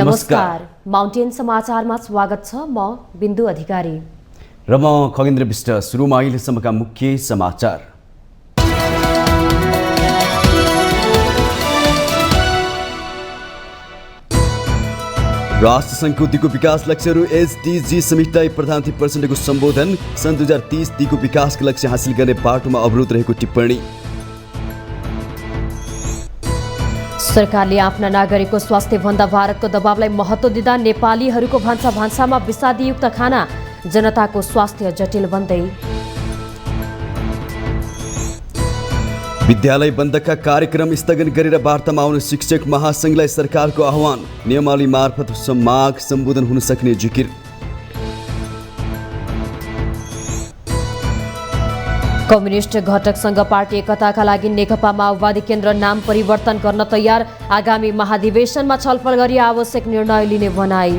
नमस्कार, माउन्टेन समाचारमा स्वागत छ। म बिन्दु अधिकारी र म खगेन्द्र विष्ट। सुरुमा अहिलेसम्मका मुख्य समाचार। राष्ट्रसङ्घको दिगो विकास लक्ष्यहरू एसडीजी समिटलाई प्रधानमन्त्री प्रचण्डको सम्बोधन। सन् 2030 दिगो विकासका लक्ष्य हासिल गर्ने बाटोमा अवरोध रहेको टिप्पणी। सरकारले आफ्ना नागरिकको स्वास्थ्यभन्दा भारतको दबावलाई महत्त्व दिँदा नेपालीहरूको भान्सामा विषादीयुक्त खाना, जनताको स्वास्थ्य जटिल बन्दै। विद्यालय बन्दका कार्यक्रम स्थगन गरेर वार्तामा आउन शिक्षक महासङ्घलाई सरकारको आह्वान। नियमावली मार्फत माग सम्बोधन हुन सक्ने जिकिर। कम्युनिस्ट घटकसँग पार्टी एकताका लागि नेकपा माओवादी केन्द्र नाम परिवर्तन गर्न तयार। आगामी महाधिवेशनमा छलफल गरी आवश्यक निर्णय लिने भनाई।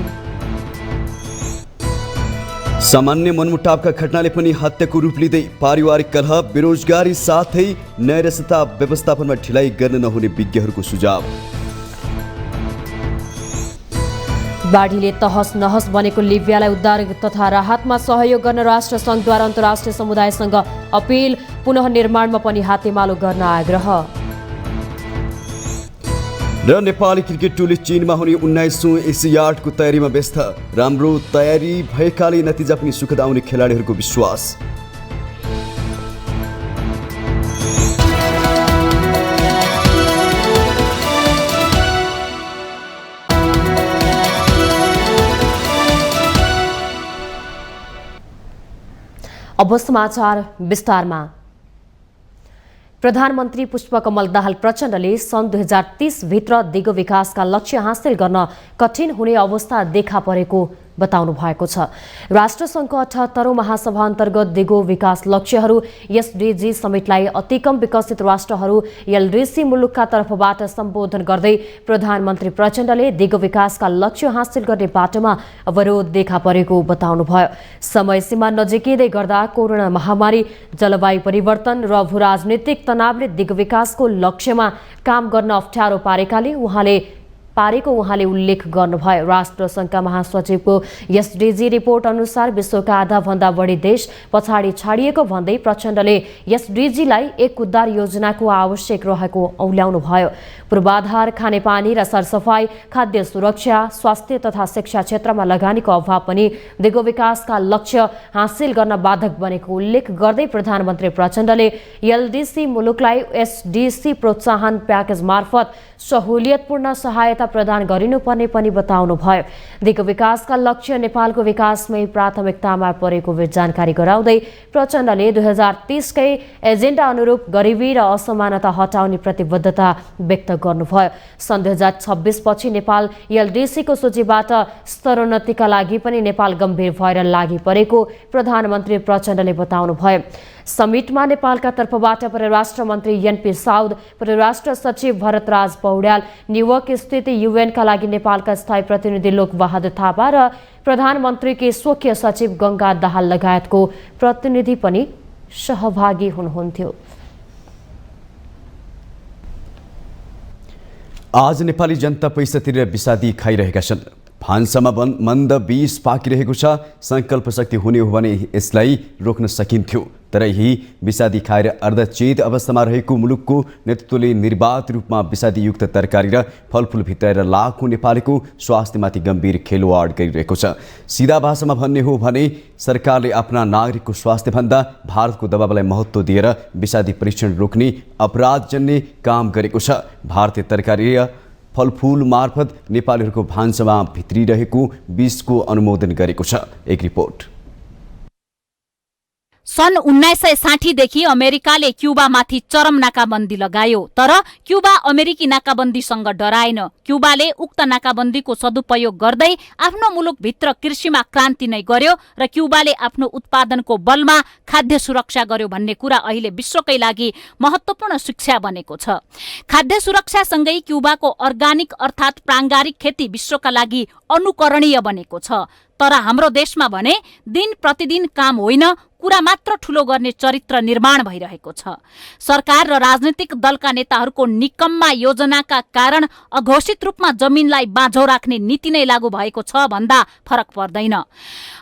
सामान्य मनमुटावका घटनाले पनि हत्याको रूप लिँदै पारिवारिक कलह, बेरोजगारी साथै नैराश्यता व्यवस्थापनमा ढिलाइ गर्न नहुने विज्ञहरूको सुझाव। बाढीले तहस नहस बनेको लिबियालाई उद्धार तथा राहतमा सहयोग गर्न राष्ट्रसङ्घद्वारा अन्तर्राष्ट्रिय समुदायसँग अपिल। पुनः निर्माणमा पनि हातेमालो गर्न आग्रह। र नेपाली क्रिकेट टोली चीनमा हुने 19औं एसियाडको तयारीमा व्यस्त। राम्रो तयारी भएकाले नतिजा पनि सुखद आउने खेलाडीहरूको विश्वास। अब समाचार विस्तारमा। प्रधानमन्त्री पुष्पकमल दाहाल प्रचण्डले सन् 2030 भित्र दिगो विकासका लक्ष्य हासिल गर्न कठिन हुने अवस्था देखा परेको बताउनु भएको छ। राष्ट्रसङ्घको 78औं महासभा अन्तर्गत दिगो विकास लक्ष्यहरू एसडीजी समिटलाई अति कम विकसित राष्ट्रहरू एलडीसी मुलुकका तर्फबाट सम्बोधन गर्दै प्रधानमन्त्री प्रचण्डले दिगो विकासका लक्ष्य हासिल गर्ने बाटोमा अवरोध देखा परेको बताउनु भयो। समय सीमा नजिकिँदै गर्दा कोरोना महामारी, जलवायु परिवर्तन र भूराजनीतिक तनावले दिगो विकासको लक्ष्यमा काम गर्न अप्ठ्यारो पारेको उहाँले उल्लेख गर्नुभयो। राष्ट्रसङ्घका महासचिवको एसडीजी रिपोर्ट अनुसार विश्वका आधाभन्दा बढी देश पछाडि छाडिएको भन्दै प्रचण्डले एसडीजीलाई एक उद्धार योजनाको आवश्यक रहेको औल्याउनु भयो। पूर्वाधार, खानेपानी र सरसफाई, खाद्य सुरक्षा, स्वास्थ्य तथा शिक्षा क्षेत्रमा लगानीको अभाव पनि दिगो विकासका लक्ष्य हासिल गर्न बाधक बनेको उल्लेख गर्दै प्रधानमन्त्री प्रचण्डले एलडीसी मुलुकलाई एसडीसी प्रोत्साहन प्याकेज मार्फत सहुलियतपूर्ण सहायता प्रदान गरिनुपर्ने पनि बताउनु भयो। दिगो विकासका लक्ष्य नेपालको विकासमै प्राथमिकतामा परेको जानकारी गराउँदै प्रचण्डले 2030 कै एजेन्डा अनुरूप गरिबी र असमानता हटाउने प्रतिबद्धता व्यक्त गर्नुभयो। सन् 2026 पछि नेपाल एलडीसीको सूचीबाट स्तरोन्नतिका लागि पनि नेपाल गम्भीर भएर लागि परेको प्रधानमन्त्री प्रचण्डले बताउनु भयो। समिटमा नेपालका तर्फबाट परराष्ट्र मन्त्री एनपी साउद, परराष्ट्र सचिव भरतराज पौड्याल, न्युयोर्क स्थित युएनका लागि नेपालका स्थायी प्रतिनिधि लोकबहादुर थापा र प्रधानमन्त्रीकी स्वकीय सचिव गङ्गा दाहाल लगायतको प्रतिनिधि पनि सहभागी हुनुहुन्थ्यो। आज नेपाली जनता पैसा तिरेर विषादी खाइरहेका छन्। भान्सामा मन्द बीज पाकिरहेको छ। सङ्कल्प शक्ति हुने हो भने यसलाई रोक्न सकिन्थ्यो, तर यही विषादी खाएर अर्धचेत अवस्थामा रहेको मुलुकको नेतृत्वले निर्वाध रूपमा विषादीयुक्त तरकारी र फलफुल भित्राएर लाखौँ नेपालीको स्वास्थ्यमाथि गम्भीर खेलवाड गरिरहेको छ। सिधा भाषामा भन्ने हो भने सरकारले आफ्ना नागरिकको स्वास्थ्यभन्दा भारतको दबावलाई महत्त्व दिएर विषादी परीक्षण रोक्ने अपराधजन्य काम गरेको छ। भारतीय तरकारी र फलफुल मार्फत नेपालीहरूको भान्सामा भित्रिरहेको बीजको अनुमोदन गरेको छ। एक रिपोर्ट। सन् 1960 देखि अमेरिकाले क्युबामाथि चरम नाकाबन्दी लगायो, तर क्युबा अमेरिकी नाकाबन्दीसँग डराएन। क्युबाले उक्त नाकाबन्दीको सदुपयोग गर्दै आफ्नो मुलुकभित्र कृषिमा क्रान्ति नै गर्यो र क्युबाले आफ्नो उत्पादनको बलमा खाद्य सुरक्षा गर्यो भन्ने कुरा अहिले विश्वकै लागि महत्त्वपूर्ण शिक्षा बनेको छ। खाद्य सुरक्षासँगै क्युबाको अर्गानिक अर्थात् प्राङ्गारिक खेती विश्वका लागि अनुकरणीय बनेको छ। तर हाम्रो देशमा भने दिन प्रतिदिन काम होइन, कुरा मात्र ठूलो गर्ने चरित्र निर्माण भइरहेको छ। सरकार र राजनीतिक दलका नेताहरूको निकम्मा योजनाका कारण अघोषित रूपमा जमिनलाई बाँझो राख्ने नीति नै लागू भएको छ भन्दा फरक पर्दैन।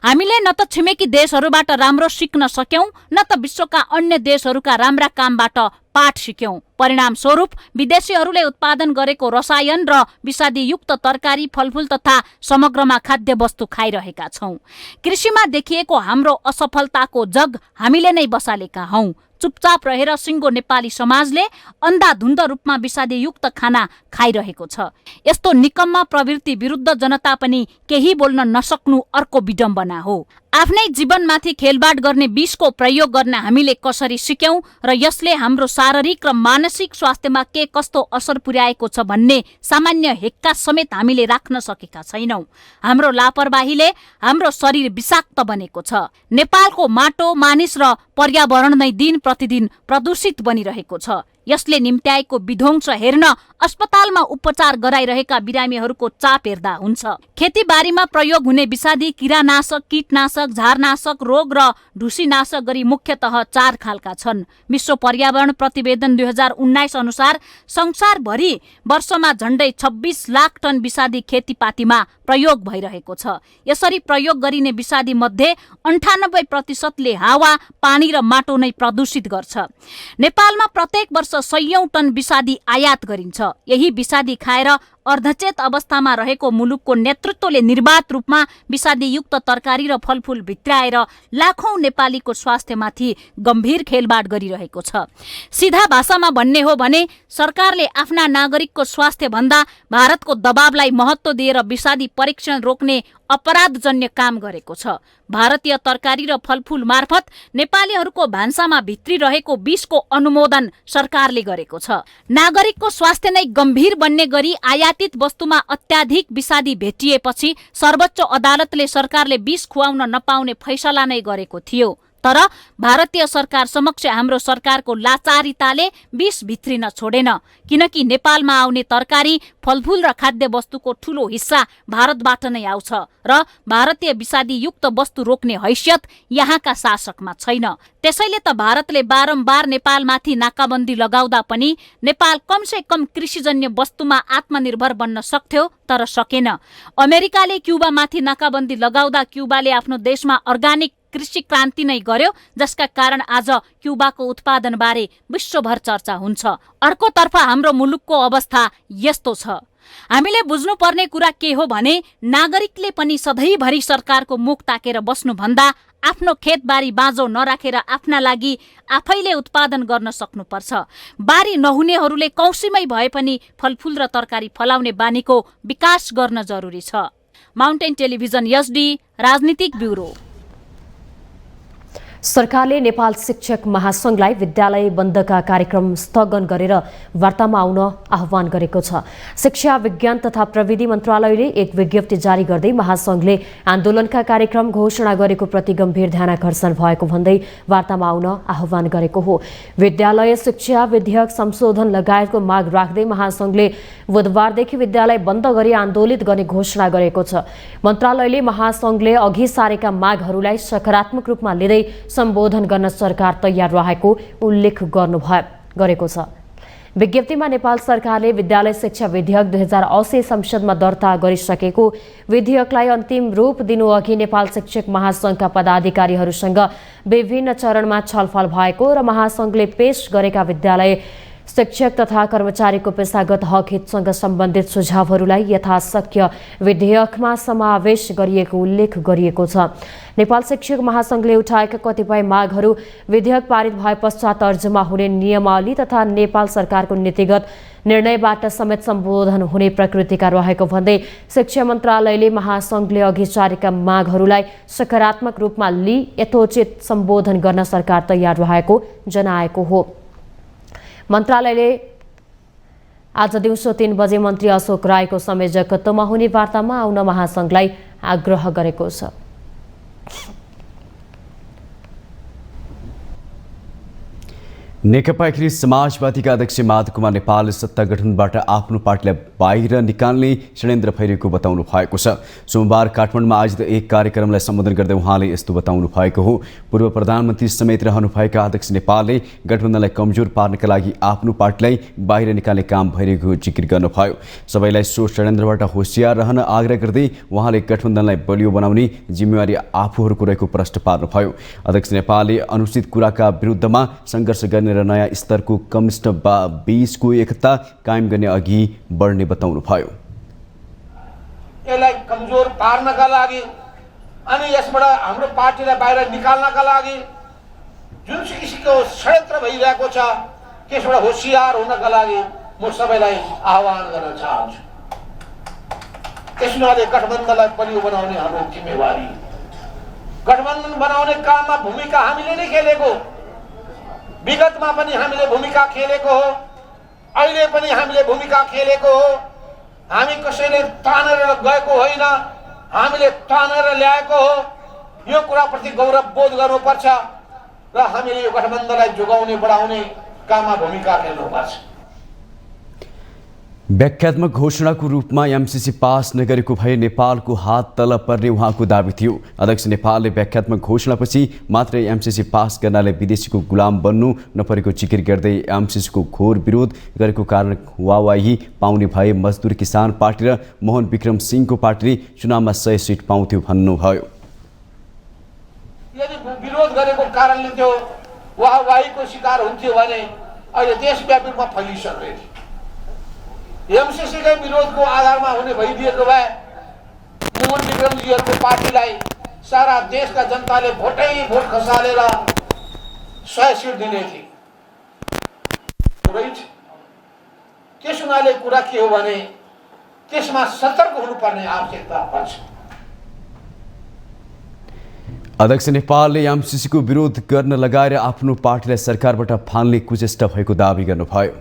हामीले न त छिमेकी देशहरूबाट राम्रो सिक्न सक्यौं न त विश्वका अन्य देशहरूका राम्रा कामबाट पाठ सिक्यौं। परिणाम स्वरूप विदेशीहरूले उत्पादन गरेको रसायन र विषादीयुक्त तरकारी, फलफूल तथा समग्रमा खाद्य वस्तु खाइरहेका छौं। कृषिमा देखिएको हाम्रो असफलताको जग हामीले नै बसालेका हौं। चुपचाप रहेर सिङ्गो नेपाली समाजले अन्धाधुन्ध रूपमा विषादीयुक्त खाना खाइरहेको छ। यस्तो निकम्मा प्रवृत्ति विरुद्ध जनता पनि केही बोल्न नसक्नु अर्को विडम्बना हो। आफ्नै जीवनमाथि खेलबाड गर्ने विषको प्रयोग गर्न हामीले कसरी सिक्यौं र यसले हाम्रो शारीरिक र मानसिक स्वास्थ्यमा के कस्तो असर पुर्याएको छ भन्ने सामान्य हेक्का समेत हामीले राख्न सकेका छैनौं। हाम्रो लापरवाहीले हाम्रो शरीर विषाक्त बनेको छ। नेपालको माटो, मानिस र पर्यावरण नै दिन प्रतिदिन प्रदूषित बनिरहेको छ। यसले निम्त्याएको विध्वंस हेर्न अस्पतालमा उपचार गराइरहेका बिरामीहरूको चाप हेर्दा हुन्छ। खेतीबारीमा प्रयोग हुने विषादी किरानाशक, कीटनाशक, झारनाशक, रोग र ढुसीनाशक गरी मुख्यतः 4 खालका छन्। विश्व पर्यावरण प्रतिवेदन 2019 अनुसार संसारभरि वर्षमा झण्डै 26 लाख टन विषादी खेतीपातीमा प्रयोग भइरहेको छ। यसरी प्रयोग गरिने विषादी मध्ये 98% हावा, पानी र माटो नै प्रदूषित गर्छ। नेपालमा प्रत्येक वर्ष 100 टन विषादी आयात गरिन्छ। यही विषादी खाएर अर्धचेत अवस्थामा रहेको मुलुकको नेतृत्वले निर्वाध रूपमा विषादीयुक्त तरकारी र फलफूल भित्राएर लाखौं नेपालीको स्वास्थ्यमाथि गम्भीर खेलबाड गरिरहेको छ। सिधा भाषामा भन्ने हो भने सरकारले आफ्ना नागरिकको स्वास्थ्य भन्दा भारतको दबावलाई महत्त्व दिएर विषादी परीक्षण रोक्ने अपराधजन्य काम गरेको छ। भारतीय तरकारी र फलफूल मार्फत नेपालीहरूको भान्सामा भित्रिरहेको विषको अनुमोदन सरकारले गरेको छ। नागरिकको स्वास्थ्य नै गम्भीर बन्ने गरी आयातित वस्तुमा अत्याधिक विषादी भेटिएपछि सर्वोच्च अदालतले सरकारले विष खुवाउन नपाउने फैसला नै गरेको थियो। तर भारतीय सरकार समक्ष हाम्रो सरकारको लाचारिताले विष भित्रिन छोडेन, किनकि नेपालमा आउने तरकारी, फलफूल र खाद्य वस्तुको ठूलो हिस्सा भारतबाट नै आउँछ र भारतीय विषादीयुक्त वस्तु रोक्ने हैसियत यहाँका शासकमा छैन। त्यसैले त भारतले बारम्बार नेपालमाथि नाकाबन्दी लगाउँदा पनि नेपाल कमसे कम कृषिजन्य वस्तुमा आत्मनिर्भर बन्न सक्थ्यो, तर सकेन। अमेरिकाले क्युबामाथि नाकाबन्दी लगाउँदा क्युबाले आफ्नो देशमा अर्गानिक कृषि क्रान्ति नै गर्यो, जसका कारण आज क्युबाको उत्पादन बारे विश्वभर चर्चा हुन्छ। अर्कोतर्फ हाम्रो मुलुकको अवस्था यस्तो छ। हामीले बुझ्नुपर्ने कुरा के हो भने नागरिकले पनि सधैँभरि सरकारको मुख ताकेर बस्नुभन्दा आफ्नो खेतबारी बाँझो नराखेर आफ्ना लागि आफैले उत्पादन गर्न सक्नुपर्छ। बारी नहुनेहरूले कौशीमै भए पनि फलफूल र तरकारी फलाउने बानीको विकास गर्न जरुरी छ। माउन्टेन टेलिभिजन SD राजनीतिक ब्युरो। सरकारले नेपाल शिक्षक महासंघलाई विद्यालय बन्दका कार्यक्रम स्थगन गरेर वार्तामा आउन आह्वान गरेको छ। शिक्षा, विज्ञान तथा प्रविधि मन्त्रालयले एक विज्ञप्ति जारी गर्दै महासंघले आन्दोलनका कार्यक्रम घोषणा गरेको प्रति गम्भीर ध्यानाकर्षण भएको भन्दै वार्तामा आउन आह्वान गरेको हो। विद्यालय शिक्षा विधेयक संशोधन लगायतको माग राख्दै महासंघले बुधबारदेखि विद्यालय बन्द गरी आन्दोलित गर्ने घोषणा गरेको छ। मन्त्रालयले महासंघले अघि सारेका मागहरूलाई सकारात्मक रूपमा लिँदै सम्बोधन गर्न सरकार तयार रहेको उल्लेख गरेको छ। विज्ञप्तिमा नेपाल सरकारले विद्यालय शिक्षा विधेयक 2080 संसदमा दर्ता गरिसकेको विधेयकलाई अन्तिम रूप दिनुअघि नेपाल शिक्षक महासंघका पदाधिकारीहरूसँग विभिन्न चरणमा छलफल भएको र महासंघले पेश गरेका विद्यालय शिक्षक तथा कर्मचारीको पेशागत हक हितसँग सम्बन्धित सुझावहरूलाई यथाशक्य विधेयकमा समावेश गरिएको उल्लेख गरिएको छ। नेपाल शिक्षक महासंघले उठाएका कतिपय मागहरू विधेयक पारित भए पश्चात तर्जुमा हुने नियमावली तथा नेपाल सरकारको नीतिगत निर्णयबाट समेत सम्बोधन हुने प्रकृतिका रहेको भन्दै शिक्षा मन्त्रालयले महासंघले अघि सारेका मागहरूलाई सकारात्मक रूपमा लिई यथोचित सम्बोधन गर्न सरकार तयार रहेको जनाएको हो। मन्त्रालयले आज दिउँसो 3 बजे मन्त्री अशोक राईको संयोजकत्वमा हुने वार्तामा आउन महासंघलाई आग्रह गरेको छ। नेकपा एकीकृत समाजवादीका अध्यक्ष माधव कुमार नेपालले सत्ता गठनबाट आफ्नो पार्टीलाई बाहिर निकाल्ने षड्यन्त्र भइरहेको बताउनु भएको छ। सोमबार काठमाडौँमा आयोजित एक कार्यक्रमलाई सम्बोधन गर्दै उहाँले यस्तो बताउनु भएको हो। पूर्व प्रधानमन्त्री समेत रहनुभएका अध्यक्ष नेपालले गठबन्धनलाई कमजोर पार्नका लागि आफ्नो पार्टीलाई बाहिर निकाल्ने काम भइरहेको जिकिर गर्नुभयो। सबैलाई सो षड्यन्त्रबाट होसियार रहन आग्रह गर्दै उहाँले गठबन्धनलाई बलियो बनाउने जिम्मेवारी आफूहरूको रहेको प्रश्न पार्नुभयो। अध्यक्ष नेपालले अनुचित कुराका विरुद्धमा सङ्घर्ष गर्ने र नयाँ स्तरको कम्युनिस्ट बीचको एकता कायम गर्ने अघि बढ्ने बताउनुभयो। यसलाई कमजोर पार्नका लागि अनि यसबाट हाम्रो पार्टीलाई बाहिर निकाल्नका लागि जुन किसिमको षड्यन्त्र भइरहेको छ त्यसबाट होसियार हुनका लागि म सबैलाई आह्वान गर्न चाहन्छु। त्यसैले गठबन्धनलाई बलियो बनाउने हाम्रो जिम्मेवारी, गठबन्धन बनाउने काममा भूमिका हामीले नै खेलेको, विगतमा पनि हामीले भूमिका खेलेको हो, अहिले पनि हामीले भूमिका खेलेको हो। हामी कसैले तानेर गएको होइन, हामीले तानेर ल्याएको हो। यो कुराप्रति गौरव बोध गर्नुपर्छ र हामीले यो गठबन्धनलाई जोगाउने बढाउने काममा भूमिका खेल्नुपर्छ। व्याख्यात्मक घोषणाको रूपमा एमसीसी पास नगरेको भए नेपालको हात तल पर्ने उहाँको दाबी थियो। अध्यक्ष नेपालले व्याख्यात्मक घोषणापछि मात्रै एमसीसी पास गर्नाले विदेशीको गुलाम बन्नु नपरेको जिकिर गर्दै एमसीसीको घोर विरोध गरेको कारण वाहवाही पाउने भए मजदुर किसान पार्टी र मोहन विक्रम सिंहको पार्टीले चुनावमा 100 सिट पाउँथ्यो भन्नुभयो। यदि विरोध गरेको कारणले त्यो वाहवाहीको शिकार हुन्थ्यो भने अहिले देशव्यापी रूपमा फैलिसकेको थियो। एमसीसीकै विरोधको आधारमा हुने भइदिएको भए मोहन विक्रमजीहरूको पार्टीलाई सारा देशका जनताले भोट खसालेर 100 सिट दिने थिए। त्यस हुनाले कुरा के हो भने त्यसमा सतर्क हुनुपर्ने आवश्यकता पर्छ। अध्यक्ष नेपालले एमसीसीको विरोध गर्न लगाएर आफ्नो पार्टीलाई सरकारबाट फाल्ने कुचेष्टा भएको दावी गर्नुभयो।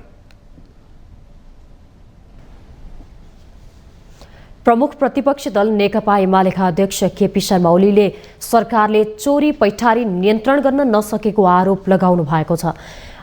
प्रमुख प्रतिपक्षी दल नेकपा एमालेका अध्यक्ष केपी शर्मा ओलीले सरकारले चोरी पैठारी नियन्त्रण गर्न नसकेको आरोप लगाउनु भएको छ।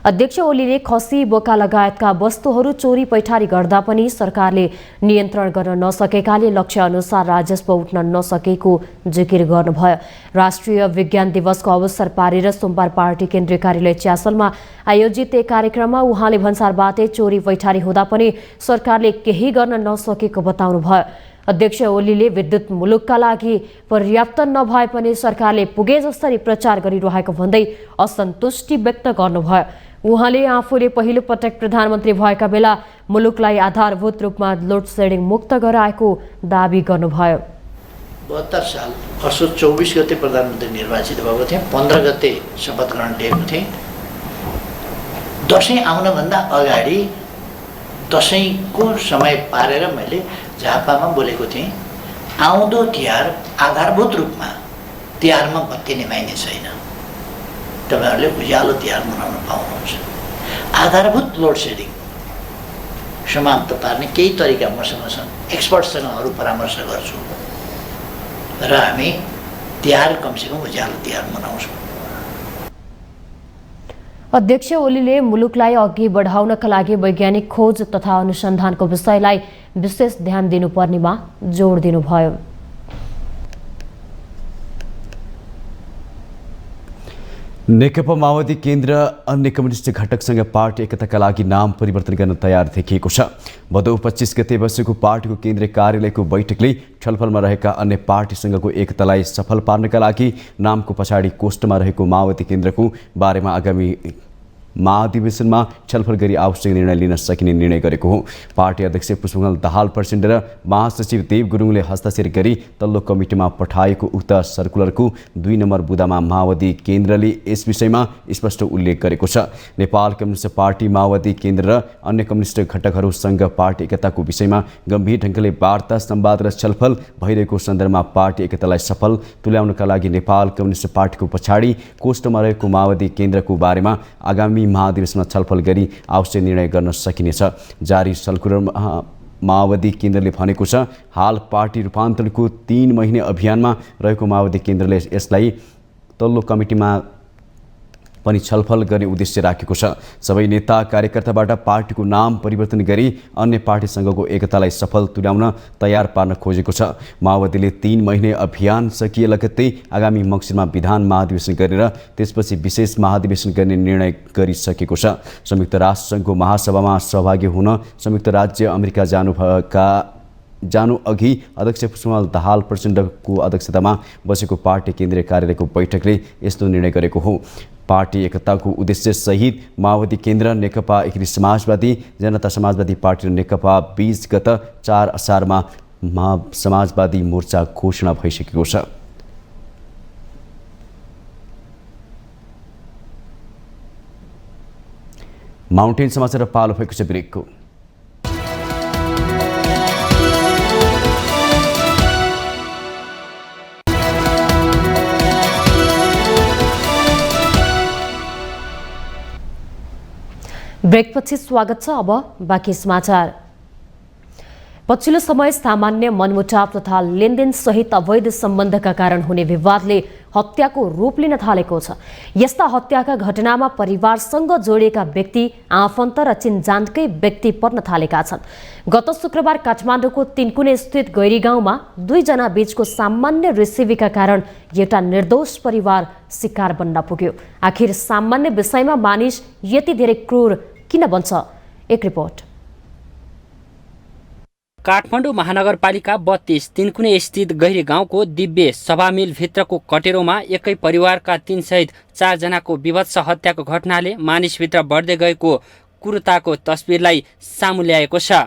अध्यक्ष ओलीले खसी बोका लगायतका वस्तुहरू चोरी पैठारी गर्दा पनि सरकारले नियन्त्रण गर्न नसकेकाले लक्ष्य अनुसार राजस्व उठ्न नसकेको जिकिर गर्नुभयो। राष्ट्रिय विज्ञान दिवसको अवसर पारेर सोमबार पार्टी केन्द्रीय कार्यालय च्यासलमा आयोजित एक कार्यक्रममा उहाँले भन्सारबाटै चोरी पैठारी हुँदा पनि सरकारले केही गर्न नसकेको बताउनुभयो। अध्यक्ष ओलीले विद्युत मुलुकका लागि पर्याप्त नभए पनि सरकारले पुगे जसरी प्रचार गरिरहेको भन्दै असन्तुष्टि व्यक्त गर्नुभयो। उहाँले आफूले पहिलो पटक प्रधानमन्त्री भएका बेला मुलुकलाई आधारभूत रूपमा लोड सेडिङ मुक्त गराएको दावी गर्नुभयो। 72 साल असोज 24 गते प्रधानमन्त्री निर्वाचित भएको थिएँ, 15 गते शपथ ग्रहण लिएको थिएँ। दसैँ आउनभन्दा अगाडि दसैँको समय पारेर मैले झापामा बोलेको थिएँ, आउँदो तिहार आधारभूत रूपमा तिहारमा बत्ती निभाइने छैन, तपाईँहरूले उज्यालो तिहार मनाउन पाउनुहुन्छ। आधारभूत लोड सेडिङ समाप्त पार्ने केही तरिका मसँग छन्, एक्सपर्टसँग अरू परामर्श गर्छु र हामी तिहार कमसेकम उज्यालो तिहार मनाउँछौँ। अध्यक्ष ओलीले मुलुकलाई अघि बढाउनका लागि वैज्ञानिक खोज तथा अनुसन्धानको विषयलाई विशेष ध्यान दिनुपर्नेमा जोड दिनुभयो। नेकपा माओवादी केन्द्र अन्य कम्युनिस्ट घटकसँग पार्टी एकताका लागि नाम परिवर्तन गर्न तयार देखिएको छ। भदौ 25 गते बसेको पार्टीको केन्द्रीय कार्यालयको बैठकले छलफलमा रहेका अन्य पार्टीसँगको एकतालाई सफल पार्नका लागि नामको पछाडि कोष्ठमा रहेको माओवादी केन्द्रको बारेमा आगामी महाधिवेशनमा छलफल गरी आवश्यक निर्णय लिन सकिने निर्णय गरेको हो। पार्टी अध्यक्ष पुष्पकमल दाहाल प्रचण्ड र महासचिव देव गुरुङले हस्ताक्षर गरी तल्लो कमिटीमा पठाएको उक्त सर्कुलरको 2 नम्बर बुँदामा माओवादी केन्द्रले यस विषयमा स्पष्ट उल्लेख गरेको छ। नेपाल कम्युनिस्ट पार्टी माओवादी केन्द्र र अन्य कम्युनिस्ट घटकहरूसँग पार्टी एकताको विषयमा गम्भीर ढङ्गले वार्ता संवाद र छलफल भइरहेको सन्दर्भमा पार्टी एकतालाई सफल तुल्याउनका लागि नेपाल कम्युनिस्ट पार्टीको पछाडि कोष्ठमा रहेको माओवादी केन्द्रको बारेमा आगामी महाधिवेशनमा छलफल गरी आवश्यक निर्णय गर्न सकिनेछ। जारी सर्कुलरमा माओवादी केन्द्रले भनेको छ, हाल पार्टी रूपान्तरणको 3 महिने अभियानमा रहेको माओवादी केन्द्रले यसलाई तल्लो कमिटीमा पनि छलफल गर्ने उद्देश्य राखेको छ। सबै नेता कार्यकर्ताबाट पार्टीको नाम परिवर्तन गरी अन्य पार्टीसँगको एकतालाई सफल तुल्याउन तयार पार्न खोजेको छ। माओवादीले 3 महिने अभियान सकिए लगत्तै आगामी मङ्सिरमा विधान महाधिवेशन गरेर त्यसपछि विशेष महाधिवेशन गर्ने निर्णय गरिसकेको छ। संयुक्त राष्ट्रसङ्घको महासभामा सहभागी हुन संयुक्त राज्य अमेरिका जानु अघि अध्यक्ष पुष्पकमल दाहाल प्रचण्डको अध्यक्षतामा बसेको पार्टी केन्द्रीय कार्यालयको बैठकले यस्तो निर्णय गरेको हो। पार्टी एकताको उद्देश्य सहित माओवादी केन्द्र, नेकपा एकीकृत समाजवादी, जनता समाजवादी पार्टी र नेकपा बीच गत 4 असारमा समाजवादी मोर्चा घोषणा भइसकेको छ। माउन्टेन समाचार पालो भएको छ ब्रेकको। ब्रेकपछि स्वागत छ। अब बाँकी समाचार। पछिल्लो समय सामान्य मनमुटाव तथा लेनदेन सहित अवैध सम्बन्धका कारण हुने विवादले हत्याको रूप लिन थालेको छ। यस्ता हत्याका घटनामा परिवारसँग जोडिएका व्यक्ति, आफन्त र चिनजानकै व्यक्ति पर्न थालेका छन्। गत शुक्रबार काठमाडौँको तिनकुने स्थित गैरी गाउँमा 2 जना बीचको सामान्य रिसिभीका कारण एउटा निर्दोष परिवार शिकार बन्न पुग्यो। आखिर सामान्य विषयमा मानिस यति धेरै क्रूर किन बन्छ? एक रिपोर्ट। काठमाडौँ महानगरपालिका 32 तिनकुने स्थित गैरी गाउँको दिव्य सभामिल भित्रको कटेरोमा एकै परिवारका 3 सहित 4 जनाको विभत्स हत्याको घटनाले मानिसभित्र बढ्दै गएको क्रूरताको तस्बिरलाई सामु ल्याएको छ।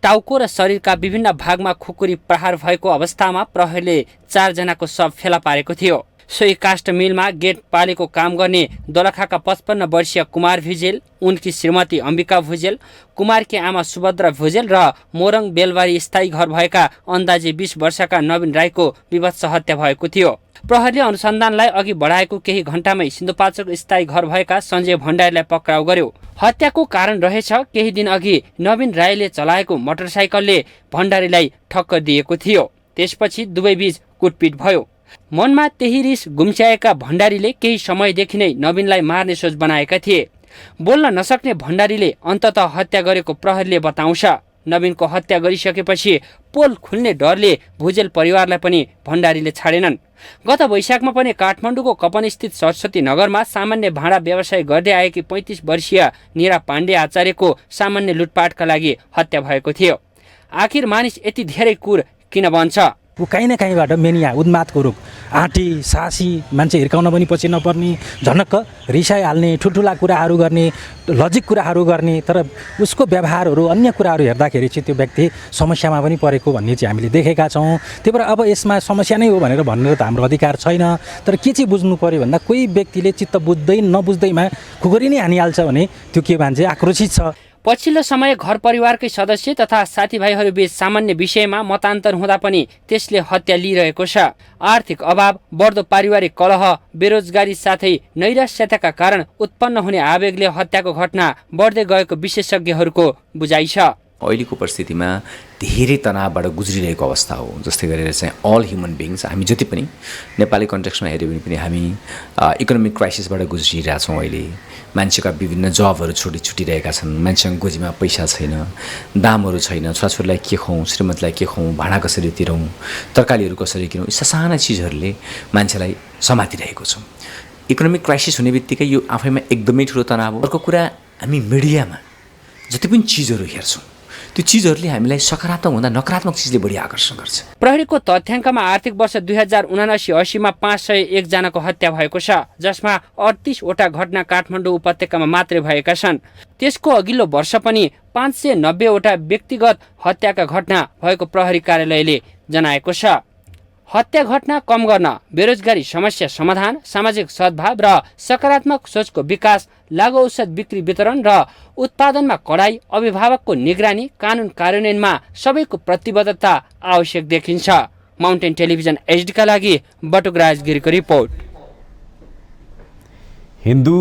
टाउको र शरीरका विभिन्न भागमा खुकुरी प्रहार भएको अवस्थामा प्रहरीले 4 जनाको शव फेला पारेको थियो। सोही काष्ठ मिलमा गेट पालेको काम गर्ने दोलखाका 55 वर्षीय कुमार भुजेल, उनकी श्रीमती अम्बिका भुजेल, कुमारकी आमा सुभद्रा भुजेल र मोरङ बेलबारी स्थायी घर भएका अन्दाजे 20 वर्षका नवीन राईको विभत्स हत्या भएको थियो। प्रहरीले अनुसन्धानलाई अघि बढाएको केही घण्टामै सिन्धुपाल्चोक स्थायी घर भएका सञ्जय भण्डारीलाई पक्राउ गर्यो। हत्याको कारण रहेछ केही दिन अघि नवीन राईले चलाएको मोटरसाइकलले भण्डारीलाई ठक्कर दिएको थियो। त्यसपछि दुवैबीच कुटपिट भयो। मनमा त्यही रिस गुम्स्याएका भण्डारीले केही समयदेखि नै नवीनलाई मार्ने सोच बनाएका थिए। बोल्न नसक्ने भण्डारीले अन्ततः हत्या गरेको प्रहरीले बताउँछ। नवीनको हत्या गरिसकेपछि पोल खुल्ने डरले भुजेल परिवारलाई पनि भण्डारीले छाडेनन्। गत वैशाखमा पनि काठमाडौँको कपनस्थित सरस्वती नगरमा सामान्य भाँडा व्यवसाय गर्दै आएकी 35 वर्षीय निरा पाण्डे आचार्यको सामान्य लुटपाटका लागि हत्या भएको थियो। आखिर मानिस यति धेरै क्रूर किन बन्छ? ऊ कहीँ न कहीँबाट मेनिया, उन्मादको रोग, आँटी सासी, मान्छे हिर्काउन पनि पछि नपर्ने, झनक्क रिसाइहाल्ने, ठुल्ठुला कुराहरू गर्ने, लजिक कुराहरू गर्ने, तर उसको व्यवहारहरू अन्य कुराहरू हेर्दाखेरि चाहिँ त्यो व्यक्ति समस्यामा पनि परेको भन्ने चाहिँ हामीले देखेका छौँ। त्यही भएर अब यसमा समस्या नै हो भनेर भन्ने त हाम्रो अधिकार छैन। तर के चाहिँ बुझ्नु पर्यो भन्दा कोही व्यक्तिले चित्त बुझ्दै नबुझ्दैमा खुकुरी नै हानिहाल्छ भने त्यो के मान्छे आक्रोशित छ। पछिल्लो समय घर परिवारकै सदस्य तथा साथीभाइहरू बीच सामान्य विषयमा मतान्तर हुँदा पनि त्यसले हत्या लिइरहेको छ। आर्थिक अभाव, बढ्दो पारिवारिक कलह, बेरोजगारी साथै नैराश्यताका कारण उत्पन्न हुने आवेगले हत्याको घटना बढ्दै गएको विशेषज्ञहरूको बुझाइ छ। अहिलेको परिस्थितिमा धेरै तनावबाट गुज्रिरहेको अवस्था हो। जस्तै गरेर चाहिँ अल ह्युमन बिङ्स, हामी जति पनि नेपाली कन्टेक्स्टमा हेऱ्यो भने पनि हामी इकोनोमिक क्राइसिसबाट गुज्रिरहेछौँ। अहिले मान्छेका विभिन्न जबहरू छुटिरहेका छन्, मान्छेसँग गोजीमा पैसा छैन, दामहरू छैन, छोराछोरीलाई के खुवाउँ, श्रीमतीलाई के खुवाउँ, भाँडा कसरी तिरौँ, तरकारीहरू कसरी किनौँ, यस्ता साना चिजहरूले मान्छेलाई समातिरहेको छ। इकोनोमिक क्राइसिस हुने बित्तिकै यो आफैमा एकदमै ठुलो तनाव हो। अर्को कुरा, हामी मिडियामा जति पनि चिजहरू हेर्छौँ त्यो चिजहरूले हामीलाई सकारात्मक भन्दा नकारात्मक चिजले बढी आकर्षण गर्छ। प्रहरीको तथ्याङ्कमा आर्थिक वर्ष 2079-80 मा 501 जनाको हत्या भएको छ, जसमा 38 वटा घटना काठमाडौँ उपत्यकामा मात्रै भएका छन्। त्यसको अघिल्लो वर्ष पनि 590 वटा व्यक्तिगत हत्याका घटना भएको प्रहरी कार्यालयले जनाएको छ। हत्या घटना कम गर्न बेरोजगारी समस्या समाधान, सामाजिक सद्भाव र सकारात्मक सोचको विकास, लागु औषध बिक्री वितरण र उत्पादनमा कडाई, अभिभावकको निगरानी, कानुन कार्यान्वयनमा सबैको प्रतिबद्धता आवश्यक देखिन्छ। माउन्टेन टेलिभिजन एचडीका लागि बटुकराज गिरीको रिपोर्ट। हिन्दू